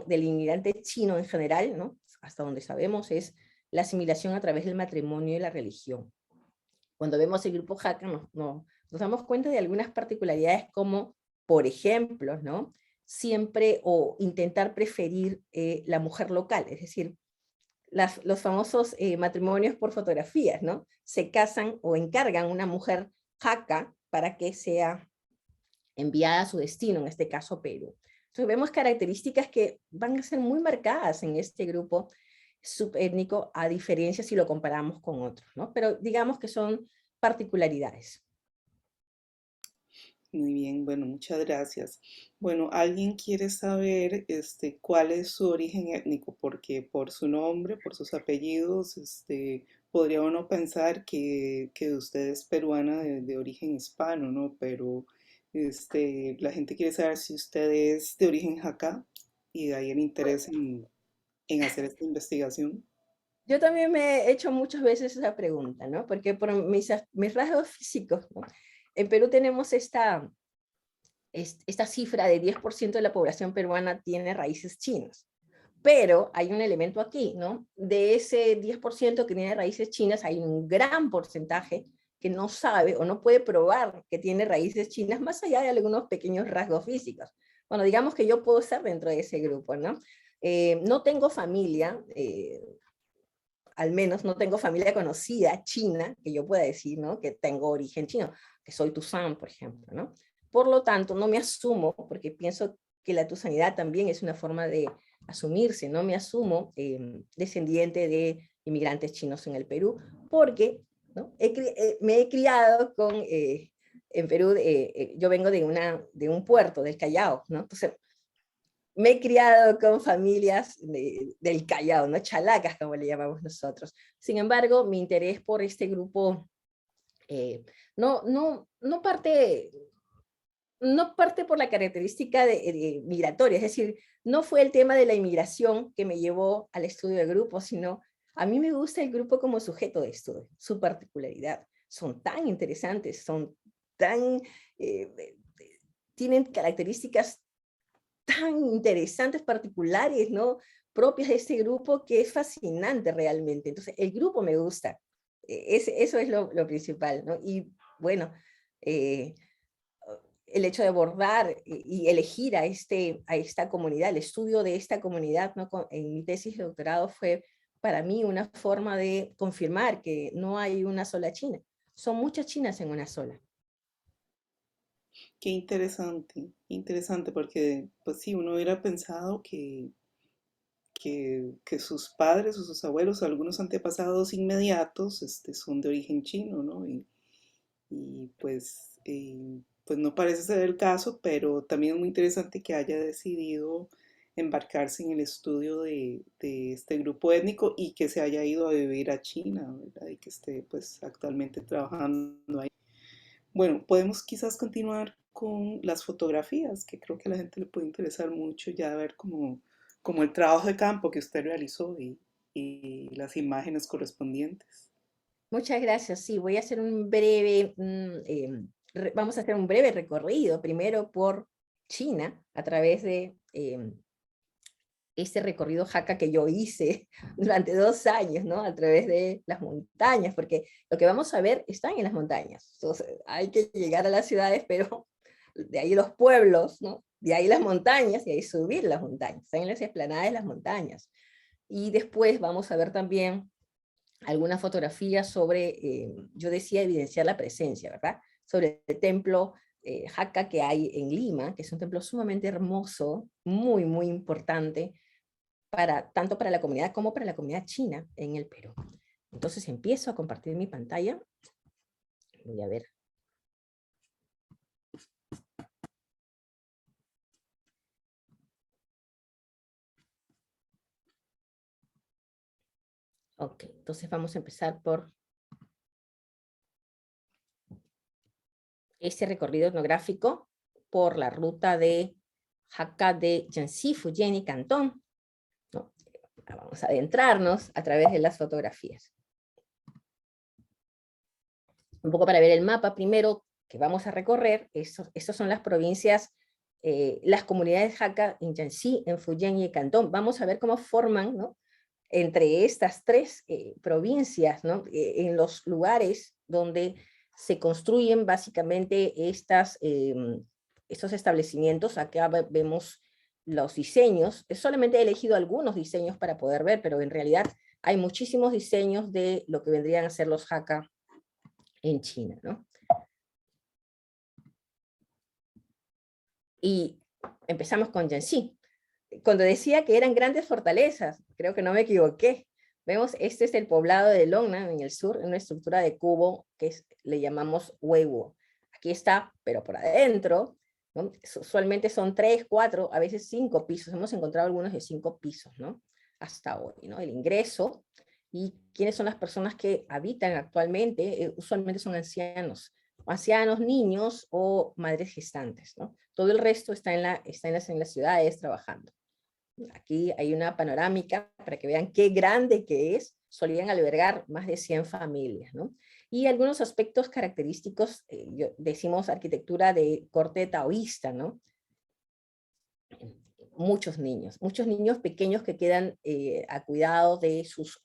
del inmigrante chino en general, ¿no?, hasta donde sabemos, es la asimilación a través del matrimonio y la religión. Cuando vemos el grupo Hakka nos damos cuenta de algunas particularidades como, por ejemplo, ¿no?, siempre o intentar preferir la mujer local, es decir, los famosos matrimonios por fotografías, ¿no? Se casan o encargan una mujer Hakka para que sea enviada a su destino, en este caso Perú. Entonces vemos características que van a ser muy marcadas en este grupo subétnico, a diferencia si lo comparamos con otros, ¿no? Pero digamos que son particularidades. Muy bien, bueno, muchas gracias. Bueno, alguien quiere saber cuál es su origen étnico, porque por su nombre, por sus apellidos, podría uno pensar que usted es peruana de origen hispano, ¿no? Pero la gente quiere saber si usted es de origen jacá y de ahí el interés en hacer esta investigación. Yo también me he hecho muchas veces esa pregunta, ¿no? Porque por mis rasgos físicos, ¿no? En Perú tenemos esta cifra de 10% de la población peruana tiene raíces chinas. Pero hay un elemento aquí, ¿no? De ese 10% que tiene raíces chinas, hay un gran porcentaje que no sabe o no puede probar que tiene raíces chinas, más allá de algunos pequeños rasgos físicos. Bueno, digamos que yo puedo estar dentro de ese grupo, ¿no? No tengo familia, al menos no tengo familia conocida china, que yo pueda decir, ¿no?, que tengo origen chino, que soy Tuzán, por ejemplo, ¿no? Por lo tanto, no me asumo, porque pienso que la tusanidad también es una forma de asumirse, no me asumo descendiente de inmigrantes chinos en el Perú, porque, ¿no? Me he criado con, en Perú, yo vengo de un puerto, del Callao, ¿no? Entonces, me he criado con familias del Callao, ¿no? Chalacas, como le llamamos nosotros. Sin embargo, mi interés por este grupo no parte por la característica migratoria, es decir, no fue el tema de la inmigración que me llevó al estudio de grupo, sino a mí me gusta el grupo como sujeto de estudio, su particularidad. Son tan interesantes, son tan, tienen características tan interesantes, particulares, ¿no? Propias de este grupo, que es fascinante realmente. Entonces, el grupo me gusta. Eso es lo principal, ¿no? Y bueno, el hecho de abordar y elegir a esta comunidad, el estudio de esta comunidad, ¿no? En mi tesis de doctorado fue para mí una forma de confirmar que no hay una sola China. Son muchas Chinas en una sola. Qué interesante, interesante, porque pues sí, uno hubiera pensado que sus padres o sus abuelos o algunos antepasados inmediatos son de origen chino, ¿no? Y pues, pues no parece ser el caso, pero también es muy interesante que haya decidido embarcarse en el estudio de este grupo étnico y que se haya ido a vivir a China, ¿verdad? Y que esté pues actualmente trabajando ahí. Bueno, podemos quizás continuar con las fotografías, que creo que a la gente le puede interesar mucho ya ver como el trabajo de campo que usted realizó y las imágenes correspondientes. Muchas gracias. Sí, voy a hacer un breve, vamos a hacer un breve recorrido, primero por China, a través de este recorrido Jaca que yo hice durante 2 años, ¿no? A través de las montañas, porque lo que vamos a ver están en las montañas. Entonces, hay que llegar a las ciudades, pero de ahí los pueblos, ¿no? De ahí las montañas, y ahí subir las montañas. Están en las esplanadas de las montañas. Y después vamos a ver también algunas fotografías sobre, yo decía, evidenciar la presencia, ¿verdad? Sobre el templo Jaca que hay en Lima, que es un templo sumamente hermoso, muy, muy importante, tanto para la comunidad como para la comunidad china en el Perú. Entonces empiezo a compartir mi pantalla. Voy a ver. Ok, entonces vamos a empezar por este recorrido etnográfico por la ruta de Jaca de Jiangxi, Fujian y Cantón, ¿no? Vamos a adentrarnos a través de las fotografías. Un poco para ver el mapa primero que vamos a recorrer, estas son las provincias, las comunidades Hakka en Jiangxi, en Fujian y en Cantón. Vamos a ver cómo forman, ¿no? Entre estas 3 provincias, ¿no? En los lugares donde se construyen básicamente estos establecimientos. Acá vemos los diseños. Solamente he elegido algunos diseños para poder ver, pero en realidad hay muchísimos diseños de lo que vendrían a ser los Hakka en China, ¿no? Y empezamos con Jiangxi. Cuando decía que eran grandes fortalezas, creo que no me equivoqué. Vemos, este es el poblado de Longnan en el sur, una estructura de cubo que le llamamos Weiwo. Aquí está, pero por adentro, ¿no? Usualmente son 3, 4, a veces 5 pisos. Hemos encontrado algunos de 5 pisos, ¿no? Hasta hoy, ¿no? El ingreso y quiénes son las personas que habitan actualmente, usualmente son ancianos, niños o madres gestantes, ¿no? Todo el resto está en las ciudades trabajando. Aquí hay una panorámica para que vean qué grande que es. Solían albergar más de 100 familias, ¿no? Y algunos aspectos característicos, decimos arquitectura de corte taoísta, ¿no? Muchos niños pequeños que quedan a cuidado de sus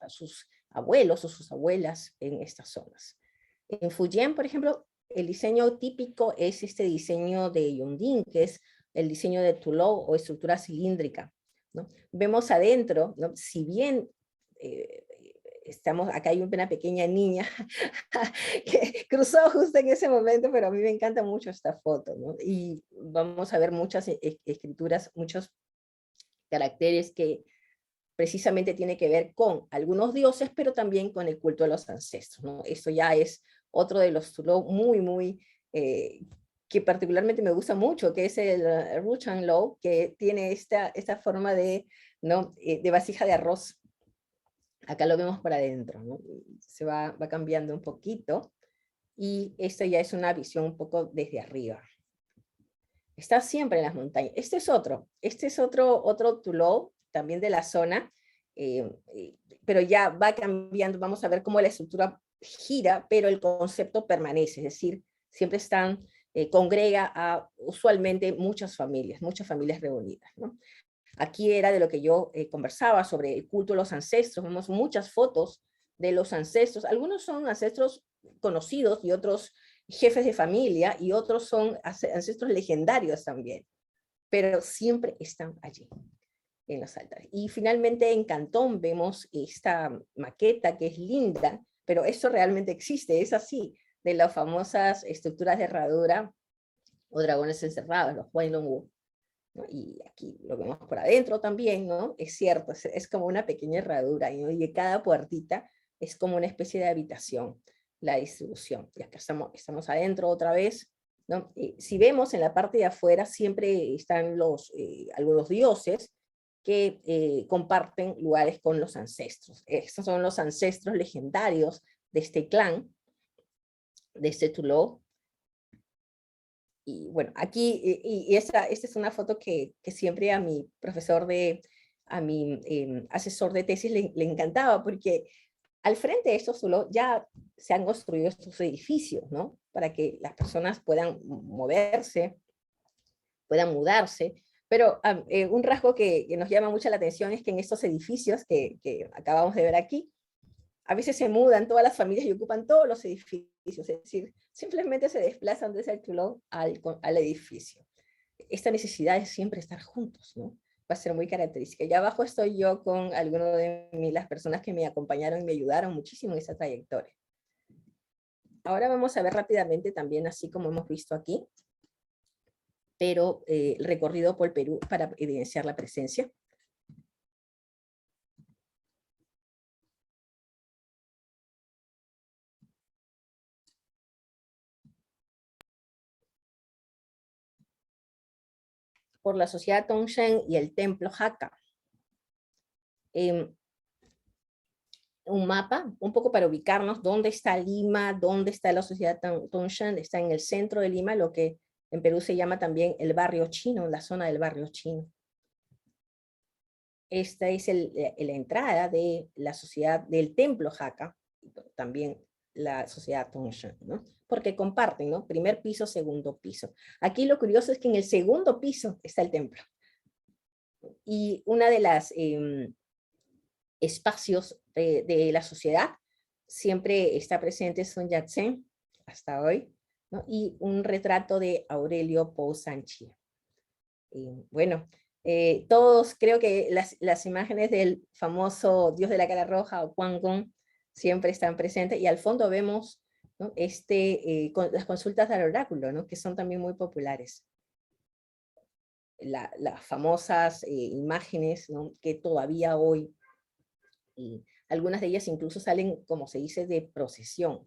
abuelos o sus abuelas en estas zonas. En Fujian, por ejemplo, el diseño típico es este diseño de Yongding, que es el diseño de Tulou o estructura cilíndrica, ¿no? Vemos adentro, ¿no? Si bien acá hay una pequeña niña que cruzó justo en ese momento, pero a mí me encanta mucho esta foto, ¿no? Y vamos a ver muchas escrituras, muchos caracteres que precisamente tiene que ver con algunos dioses, pero también con el culto de los ancestros, ¿no? Eso ya es otro de los Tulou muy, que particularmente me gusta mucho, que es el Ruchan Law, que tiene esta forma de, ¿no? De vasija de arroz. Acá lo vemos por adentro, ¿no? Se va cambiando un poquito, y esta ya es una visión un poco desde arriba. Está siempre en las montañas. Este es otro Tulou, también de la zona, pero ya va cambiando, vamos a ver cómo la estructura gira, pero el concepto permanece, es decir, siempre están, congrega a usualmente muchas familias reunidas, ¿no? Aquí era de lo que yo conversaba sobre el culto de los ancestros. Vemos muchas fotos de los ancestros. Algunos son ancestros conocidos y otros jefes de familia, y otros son ancestros legendarios también, pero siempre están allí en los altares. Y finalmente en Cantón vemos esta maqueta que es linda, pero eso realmente existe, es así, de las famosas estructuras de herradura o dragones encerrados, los Huailongwu, ¿no? Y aquí lo vemos por adentro también, ¿no? Es cierto, es como una pequeña herradura, ¿no? Y cada puertita es como una especie de habitación, la distribución. Y acá estamos adentro otra vez, ¿no? Si vemos en la parte de afuera siempre están algunos dioses que comparten lugares con los ancestros. Estos son los ancestros legendarios de este clan, de este Tulou. Y bueno, aquí, esta es una foto que siempre a mi profesor a mi asesor de tesis le encantaba, porque al frente de estos Tulou ya se han construido estos edificios, ¿no? Para que las personas puedan moverse, puedan mudarse, pero un rasgo que nos llama mucho la atención es que en estos edificios que acabamos de ver aquí, a veces se mudan todas las familias y ocupan todos los edificios, es decir, simplemente se desplazan desde el Tulou al edificio. Esta necesidad de siempre estar juntos, ¿no? Va a ser muy característica. Y abajo estoy yo con algunas de las personas que me acompañaron y me ayudaron muchísimo en esa trayectoria. Ahora vamos a ver rápidamente también, así como hemos visto aquí, pero el recorrido por el Perú para evidenciar la presencia. Por la sociedad Tongshen y el templo Hakka. Un mapa, un poco para ubicarnos dónde está Lima, dónde está la sociedad Tongshen. Está en el centro de Lima, lo que en Perú se llama también el barrio chino, la zona del barrio chino. Esta es la entrada de la sociedad del templo Hakka, también la sociedad Tongshen, ¿no? Porque comparten, ¿no? Primer piso, segundo piso. Aquí lo curioso es que en el segundo piso está el templo. Y una de las espacios de la sociedad siempre está presente Sun Yat-sen, hasta hoy, ¿no? Y un retrato de Aurelio Pou Sanchia. Bueno, todos creo que las imágenes del famoso Dios de la cara roja o Quan Gong siempre están presentes, y al fondo vemos, ¿no? Las consultas del oráculo, ¿no? Que son también muy populares. Las famosas imágenes, ¿no? Que todavía hoy, y algunas de ellas incluso salen, como se dice, de procesión.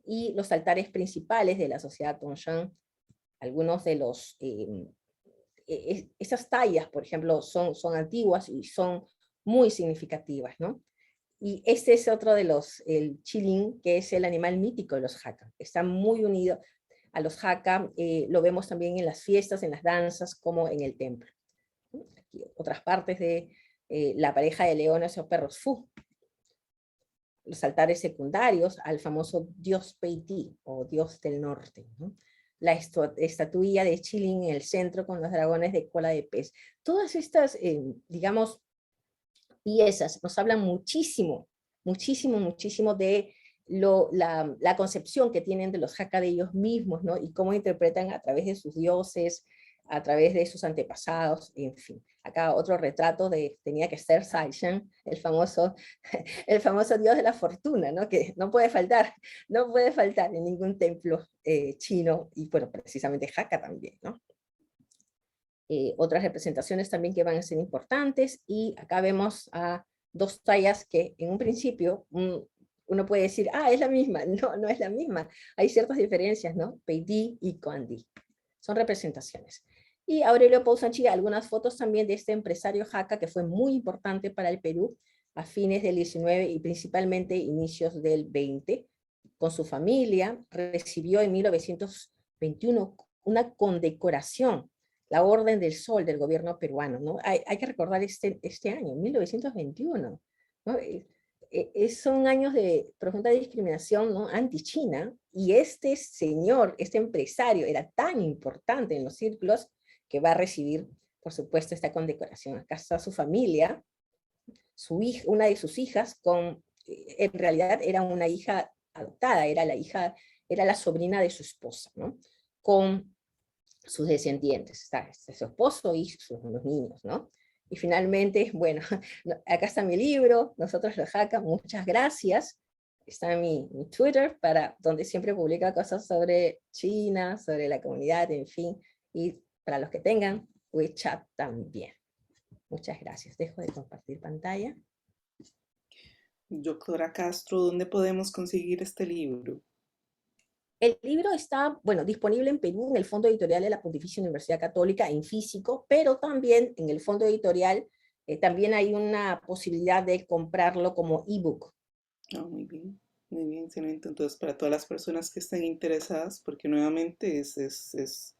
Y los altares principales de la sociedad Tongshan, algunos de los esas tallas, por ejemplo, son antiguas y son muy significativas, ¿no? Y este es otro de el Qilin, que es el animal mítico de los Hakka. Está muy unido a los Hakka, lo vemos también en las fiestas, en las danzas, como en el templo. Aquí otras partes de la pareja de leones o perros Fu. Los altares secundarios al famoso dios Peiti, o dios del norte, ¿no? La estatuilla de Qilin en el centro con los dragones de cola de pez. Todas estas, digamos, piezas nos hablan muchísimo de la concepción que tienen de los Hakka de ellos mismos, ¿no? Y cómo interpretan a través de sus dioses, a través de sus antepasados, en fin. Acá otro retrato tenía que ser Saishan, el famoso dios de la fortuna, ¿no? Que no puede faltar en ningún templo chino, y bueno, precisamente Hakka también, ¿no? otras representaciones también que van a ser importantes, y acá vemos a dos tallas que en un principio uno puede decir, ah, es la misma. No, no es la misma. Hay ciertas diferencias, ¿no? Peidí y Coandí. Son representaciones. Y Aurelio Pousanchi, algunas fotos también de este empresario jaca que fue muy importante para el Perú a fines del 19 y principalmente inicios del 20, con su familia. Recibió en 1921 una condecoración, la Orden del Sol del gobierno peruano, ¿no? Hay que recordar este año, 1921, ¿no? Son años de profunda discriminación, ¿no? Anti-China, y este señor, este empresario, era tan importante en los círculos que va a recibir, por supuesto, esta condecoración. Acá está su familia, su hija, una de sus hijas, en realidad era una hija adoptada, era la sobrina de su esposa, ¿no? Con sus descendientes, está su esposo y los niños, ¿no? Y finalmente, bueno, acá está mi libro, Nosotros los Jaca, muchas gracias. Está mi Twitter, donde siempre publico cosas sobre China, sobre la comunidad, en fin, y para los que tengan WeChat también. Muchas gracias. Dejo de compartir pantalla. Doctora Castro, ¿dónde podemos conseguir este libro? El libro está, bueno, disponible en Perú, en el Fondo Editorial de la Pontificia Universidad Católica, en físico, pero también en el Fondo Editorial también hay una posibilidad de comprarlo como ebook. Muy bien, excelente. Entonces, para todas las personas que estén interesadas, porque nuevamente es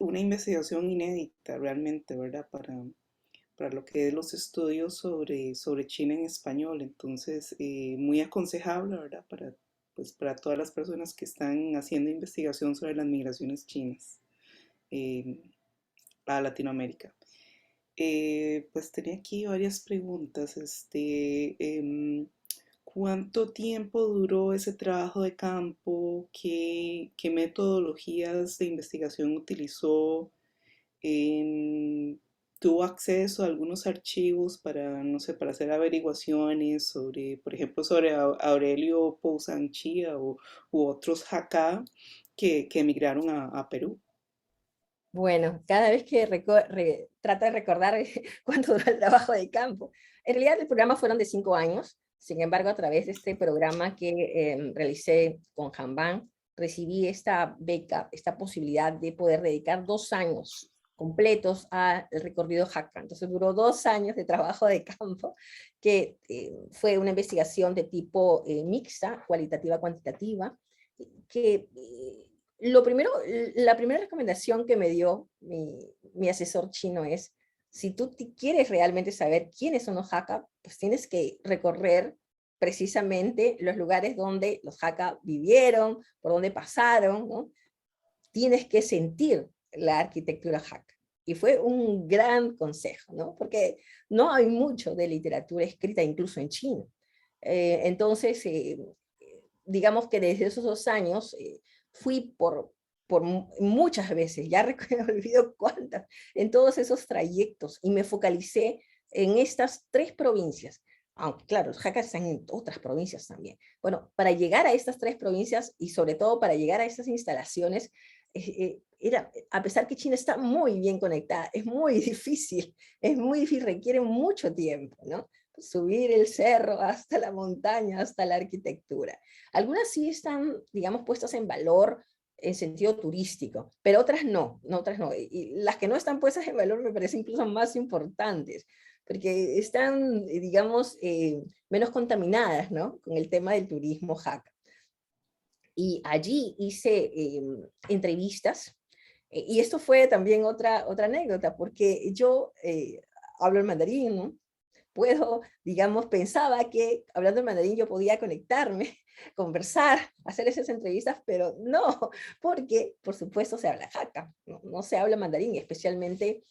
una investigación inédita realmente, ¿verdad? Para lo que es los estudios sobre China en español. Entonces, muy aconsejable, ¿verdad? Pues, para todas las personas que están haciendo investigación sobre las migraciones chinas eh, a Latinoamérica. Pues tenía aquí varias preguntas. ¿Cuánto tiempo duró ese trabajo de campo? ¿Qué metodologías de investigación utilizó? Em, ¿Tuvo acceso a algunos archivos para, no sé, para hacer averiguaciones sobre, por ejemplo, sobre Aurelio Pousanchía u otros Hakka que emigraron a Perú? Bueno, cada vez que trata de recordar cuánto duró el trabajo de campo. En realidad el programa fueron de 5 años, sin embargo a través de este programa que realicé con Hanban, recibí esta beca, esta posibilidad de poder dedicar 2 años completos al recorrido Hakka. Entonces duró 2 años de trabajo de campo, que fue una investigación de tipo mixta, cualitativa, cuantitativa, que la primera recomendación que me dio mi asesor chino es, si tú quieres realmente saber quiénes son los Hakka, pues tienes que recorrer precisamente los lugares donde los Hakka vivieron, por donde pasaron, ¿no? Tienes que sentir la arquitectura Hakka. Y fue un gran consejo, ¿no? Porque no hay mucho de literatura escrita incluso en chino. Entonces, digamos que desde esos 2 años fui por muchas veces, ya olvido cuántas, en todos esos trayectos, y me focalicé en estas 3 provincias. Aunque claro, los Hakkas están en otras provincias también. Bueno, para llegar a estas 3 provincias y sobre todo para llegar a estas instalaciones, a pesar que China está muy bien conectada, es muy difícil, requiere mucho tiempo, ¿no? Subir el cerro hasta la montaña, hasta la arquitectura. Algunas sí están, digamos, puestas en valor en sentido turístico, pero otras no, otras no. Y las que no están puestas en valor me parecen incluso más importantes, porque están, digamos, menos contaminadas, ¿no? Con el tema del turismo Hakka. Y allí hice entrevistas, y esto fue también otra anécdota, porque yo hablo el mandarín, ¿no? Digamos, pensaba que hablando en mandarín yo podía conectarme, conversar, hacer esas entrevistas, pero no, porque por supuesto se habla Hakka, no se habla mandarín, especialmente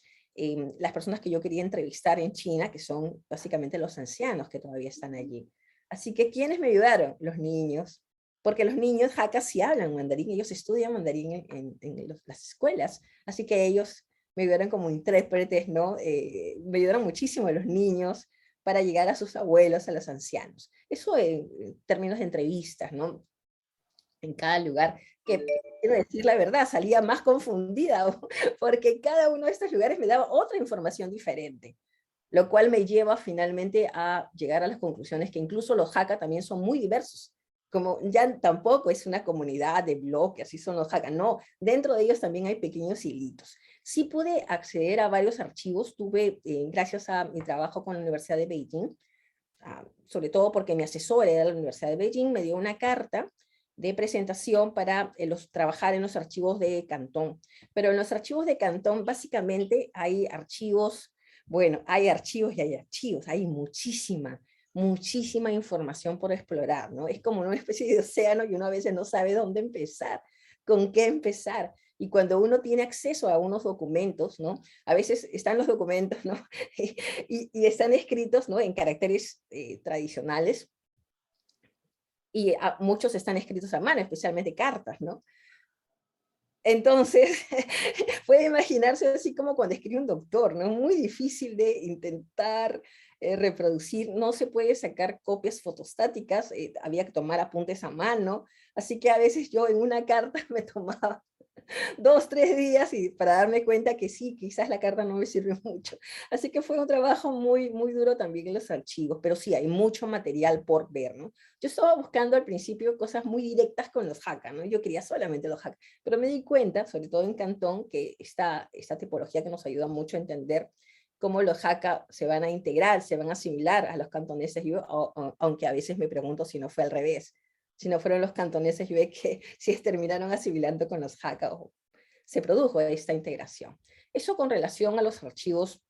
las personas que yo quería entrevistar en China, que son básicamente los ancianos que todavía están allí. Así que, ¿quiénes me ayudaron? Los niños, porque los niños Hakka sí hablan mandarín, ellos estudian mandarín en las escuelas, así que ellos me ayudaron como intérpretes, ¿no? Me ayudaron muchísimo los niños para llegar a sus abuelos, a los ancianos. Eso en términos de entrevistas, ¿no? en cada lugar, que quiero decir la verdad, salía más confundida, porque cada uno de estos lugares me daba otra información diferente, lo cual me lleva finalmente a llegar a las conclusiones que incluso los Hakka también son muy diversos, como ya tampoco es una comunidad de bloques, así son los Hakka, no, dentro de ellos también hay pequeños hilitos. Sí pude acceder a varios archivos, tuve, gracias a mi trabajo con la Universidad de Beijing, sobre todo porque mi asesor era de la Universidad de Beijing, me dio una carta de presentación para trabajar en los archivos de Cantón. Pero en los archivos de Cantón básicamente hay archivos, bueno, hay archivos y hay archivos, hay muchísima información por explorar, ¿no? Es como una especie de océano y uno a veces no sabe dónde empezar, con qué empezar. Y cuando uno tiene acceso a unos documentos, ¿no? A veces están los documentos, ¿no? y están escritos, ¿no? En caracteres tradicionales, y muchos están escritos a mano, especialmente cartas, ¿no? Entonces, puede imaginarse así como cuando escribe un doctor, ¿no? Muy difícil de intentar reproducir, no se puede sacar copias fotostáticas, había que tomar apuntes a mano, así que a veces yo en una carta me tomaba 2, 3 días y para darme cuenta que sí, quizás la carta no me sirvió mucho. Así que fue un trabajo muy duro también en los archivos, pero sí, hay mucho material por ver, ¿no? Yo estaba buscando al principio cosas muy directas con los Hakka, ¿no? Yo quería solamente los Hakka, pero me di cuenta, sobre todo en Cantón, que esta tipología que nos ayuda mucho a entender cómo los Hakka se van a integrar, se van a asimilar a los cantoneses, aunque a veces me pregunto si no fue al revés, si no fueron los cantoneses que si terminaron asimilando con los Hakka o se produjo esta integración. Eso con relación a los archivos,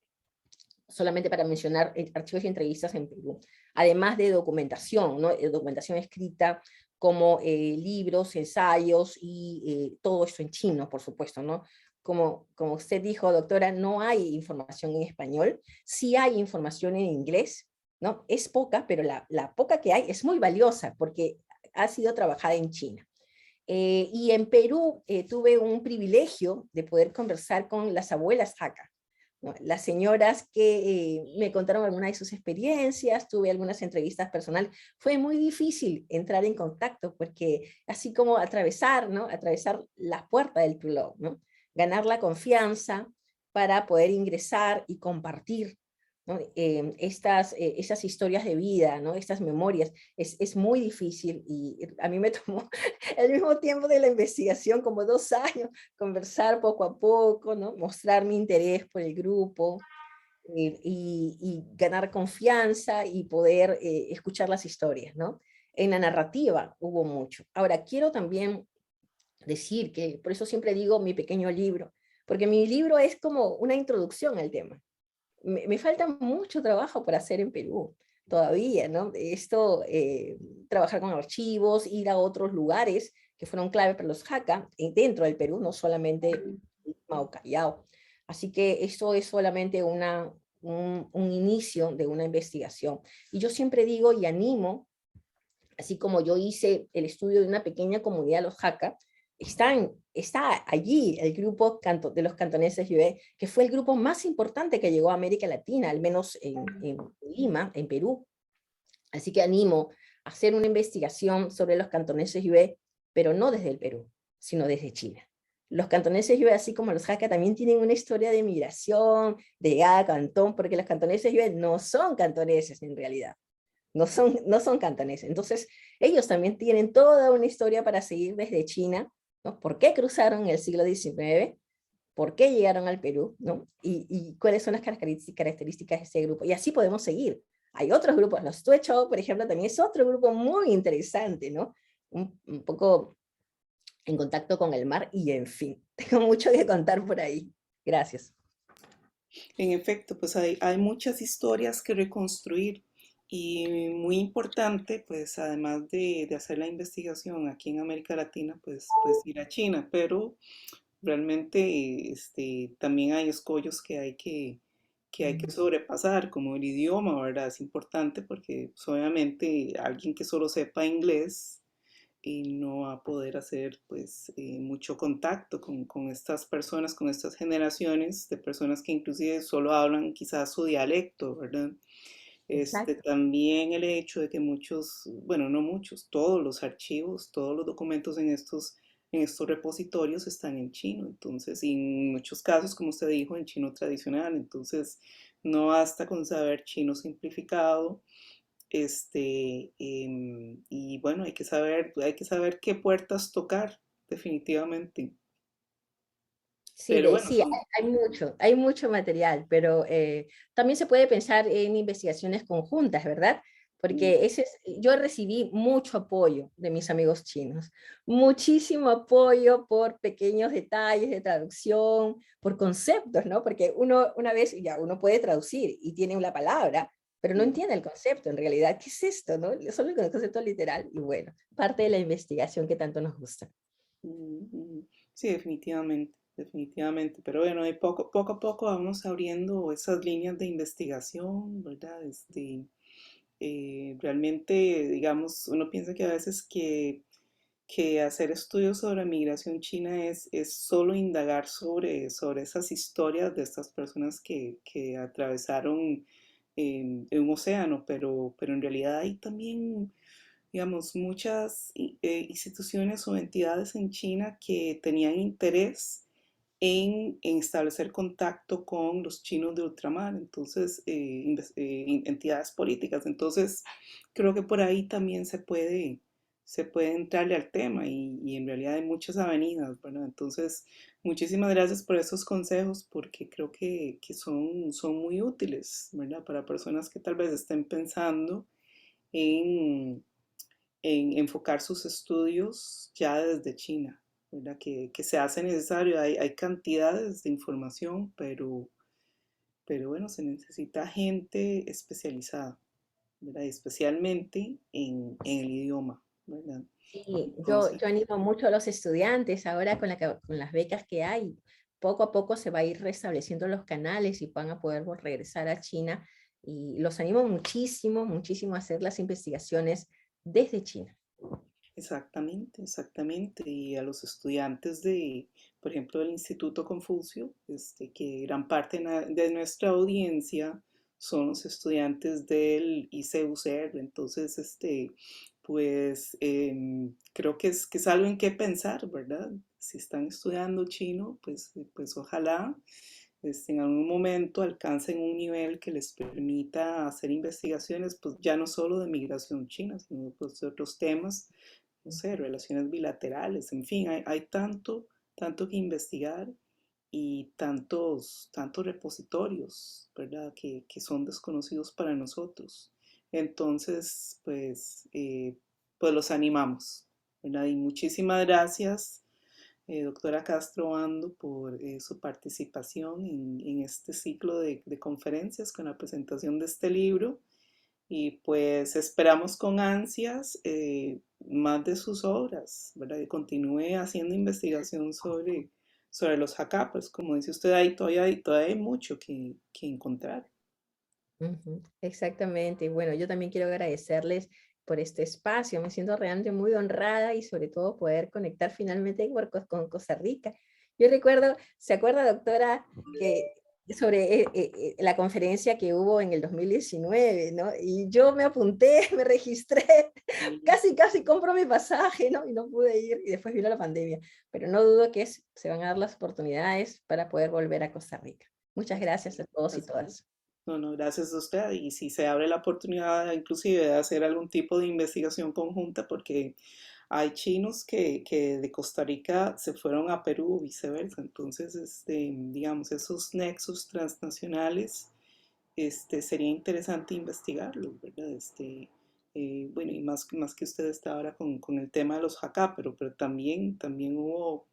solamente para mencionar archivos y entrevistas en Perú, además de documentación, ¿no? Documentación escrita como libros, ensayos y todo esto en chino, por supuesto, ¿no? Como usted dijo, doctora, no hay información en español, sí hay información en inglés, ¿no? Es poca, pero la poca que hay es muy valiosa porque ha sido trabajada en China. Y en Perú tuve un privilegio de poder conversar con las abuelas Hakka, ¿no? Las señoras que me contaron algunas de sus experiencias, tuve algunas entrevistas personales. Fue muy difícil entrar en contacto porque así como atravesar, ¿no? Atravesar la puerta del Tuló, ¿no? Ganar la confianza para poder ingresar y compartir, ¿no? Estas historias de vida, ¿no? Estas memorias, es muy difícil y a mí me tomó el mismo tiempo de la investigación, como 2 años, conversar poco a poco, ¿no? Mostrar mi interés por el grupo y ganar confianza y poder escuchar las historias, ¿no? En la narrativa hubo mucho. Ahora, quiero también decir que, por eso siempre digo mi pequeño libro, porque mi libro es como una introducción al tema. Me falta mucho trabajo para hacer en Perú todavía, ¿no? Esto, trabajar con archivos, ir a otros lugares que fueron clave para los Hakka dentro del Perú, no solamente Lima o Callao. Así que esto es solamente un inicio de una investigación. Y yo siempre digo y animo, así como yo hice el estudio de una pequeña comunidad, los Hakka, está allí el grupo de los cantoneses Yue, que fue el grupo más importante que llegó a América Latina, al menos en Lima, en Perú. Así que animo a hacer una investigación sobre los cantoneses Yue, pero no desde el Perú, sino desde China. Los cantoneses Yue, así como los Hakka, también tienen una historia de migración, de llegada a Cantón, porque los cantoneses Yue no son cantoneses en realidad, no son cantoneses. Entonces, ellos también tienen toda una historia para seguir desde China, ¿no? ¿Por qué cruzaron en el siglo XIX? ¿Por qué llegaron al Perú? ¿No? Y cuáles son las características de ese grupo. Y así podemos seguir. Hay otros grupos, los Tuechou, por ejemplo, también es otro grupo muy interesante, ¿no? Un poco en contacto con el mar y en fin, tengo mucho que contar por ahí. Gracias. En efecto, pues hay muchas historias que reconstruir y muy importante, pues además de hacer la investigación aquí en América Latina, pues ir a China, pero realmente también hay escollos que hay que sobrepasar, como el idioma, ¿verdad? Es importante porque pues, obviamente alguien que solo sepa inglés no va a poder hacer pues mucho contacto con estas personas, con estas generaciones de personas que inclusive solo hablan quizás su dialecto, ¿verdad? exacto. También el hecho de que muchos, bueno, no muchos, todos los archivos, todos los documentos en estos repositorios están en chino. Entonces, y en muchos casos, como usted dijo, en chino tradicional. Entonces, no basta con saber chino simplificado. Y bueno, hay que saber qué puertas tocar, definitivamente. Sí, Pero bueno, sí, hay mucho material, pero también se puede pensar en investigaciones conjuntas, ¿verdad? mm, Porque yo recibí mucho apoyo de mis amigos chinos, muchísimo apoyo por pequeños detalles de traducción, por conceptos, ¿no? Porque uno una vez ya uno puede traducir y tiene una palabra, pero no mm, entiende el concepto en realidad. ¿Qué es esto, no? Solo el concepto literal y bueno, parte de la investigación que tanto nos gusta. sí, definitivamente, definitivamente. Pero bueno, poco a poco vamos abriendo esas líneas de investigación, ¿verdad? Realmente, digamos, uno piensa que a veces que hacer estudios sobre migración china es solo indagar sobre esas historias de estas personas que atravesaron un océano, pero en realidad hay también, digamos, muchas instituciones o entidades en China que tenían interés en establecer contacto con los chinos de ultramar, entonces, entidades políticas. Entonces, creo que por ahí también se puede entrarle al tema y en realidad hay muchas avenidas, ¿verdad? Entonces, muchísimas gracias por esos consejos porque creo que son muy útiles, ¿verdad? Para personas que tal vez estén pensando en, en enfocar sus estudios ya desde China, ¿verdad? Que se hace necesario. Hay cantidades de información, pero bueno, se necesita gente especializada, ¿verdad? Especialmente en el idioma, ¿verdad? Sí, Entonces, yo animo mucho a los estudiantes ahora con las becas que hay. Poco a poco se va a ir restableciendo los canales y van a poder regresar a China. Y los animo muchísimo, muchísimo a hacer las investigaciones desde China. exactamente, exactamente. Y a los estudiantes por ejemplo, del Instituto Confucio, que gran parte de nuestra audiencia son los estudiantes del ICUCR. Entonces, pues creo que es algo en qué pensar, ¿verdad? Si están estudiando chino, pues ojalá en algún momento alcancen un nivel que les permita hacer investigaciones, pues ya no solo de migración china, sino pues, de otros temas, no sé, relaciones bilaterales, en fin, hay tanto que investigar y tantos repositorios, ¿verdad? Que son desconocidos para nosotros. Entonces, pues los animamos, ¿verdad? Y muchísimas gracias, doctora Castro Ando, por su participación en este ciclo de conferencias con la presentación de este libro. Y pues esperamos con ansias más de sus obras, ¿verdad? Que continúe haciendo investigación sobre los jacapes. Como dice usted, todavía hay mucho que encontrar. Ujú, exactamente. Y bueno, yo también quiero agradecerles por este espacio. Me siento realmente muy honrada y sobre todo poder conectar finalmente con Costa Rica. Yo recuerdo, ¿se acuerda, doctora, que sobre la conferencia que hubo en el 2019, ¿no? Y yo me apunté, me registré, Sí, casi compro mi pasaje, ¿no? Y no pude ir y después vino la pandemia. Pero no dudo que se van a dar las oportunidades para poder volver a Costa Rica. Muchas gracias a todos y así es. todas. No, no, gracias a usted. Y si se abre la oportunidad inclusive de hacer algún tipo de investigación conjunta, porque hay chinos que de Costa Rica se fueron a Perú, viceversa. Entonces, digamos, esos nexos transnacionales, sería interesante investigarlos, ¿verdad? Bueno, y más que usted está ahora con el tema de los jacá, pero también hubo,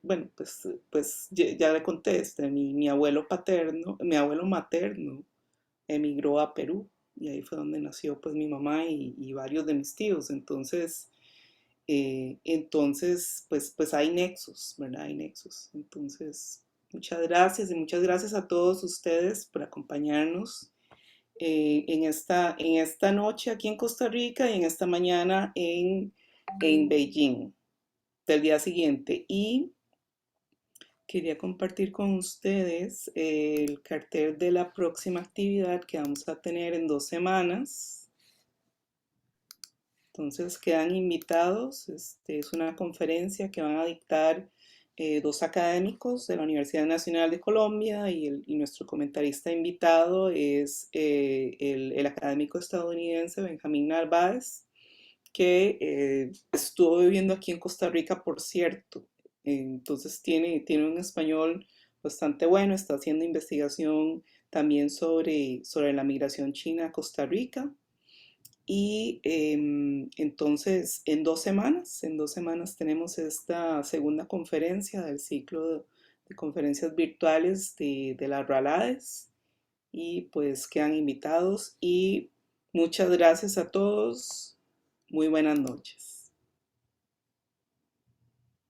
bueno, pues ya le conté, mi abuelo paterno, mi abuelo materno emigró a Perú y ahí fue donde nació pues mi mamá y varios de mis tíos. Entonces pues hay nexos, ¿verdad? Hay nexos. Entonces, muchas gracias a todos ustedes por acompañarnos en esta noche aquí en Costa Rica y en esta mañana en Beijing del día siguiente. Y Quería compartir con ustedes el cartel de la próxima actividad que vamos a tener en 2 semanas. Entonces quedan invitados. Es una conferencia que van a dictar dos académicos de la Universidad Nacional de Colombia y nuestro comentarista invitado es el académico estadounidense Benjamín Narváez, que estuvo viviendo aquí en Costa Rica, por cierto. Entonces tiene un español bastante bueno, está haciendo investigación también sobre la migración china a Costa Rica. Y entonces en 2 semanas tenemos esta segunda conferencia del ciclo de conferencias virtuales de las RALADES y pues quedan invitados y muchas gracias a todos. Muy buenas noches.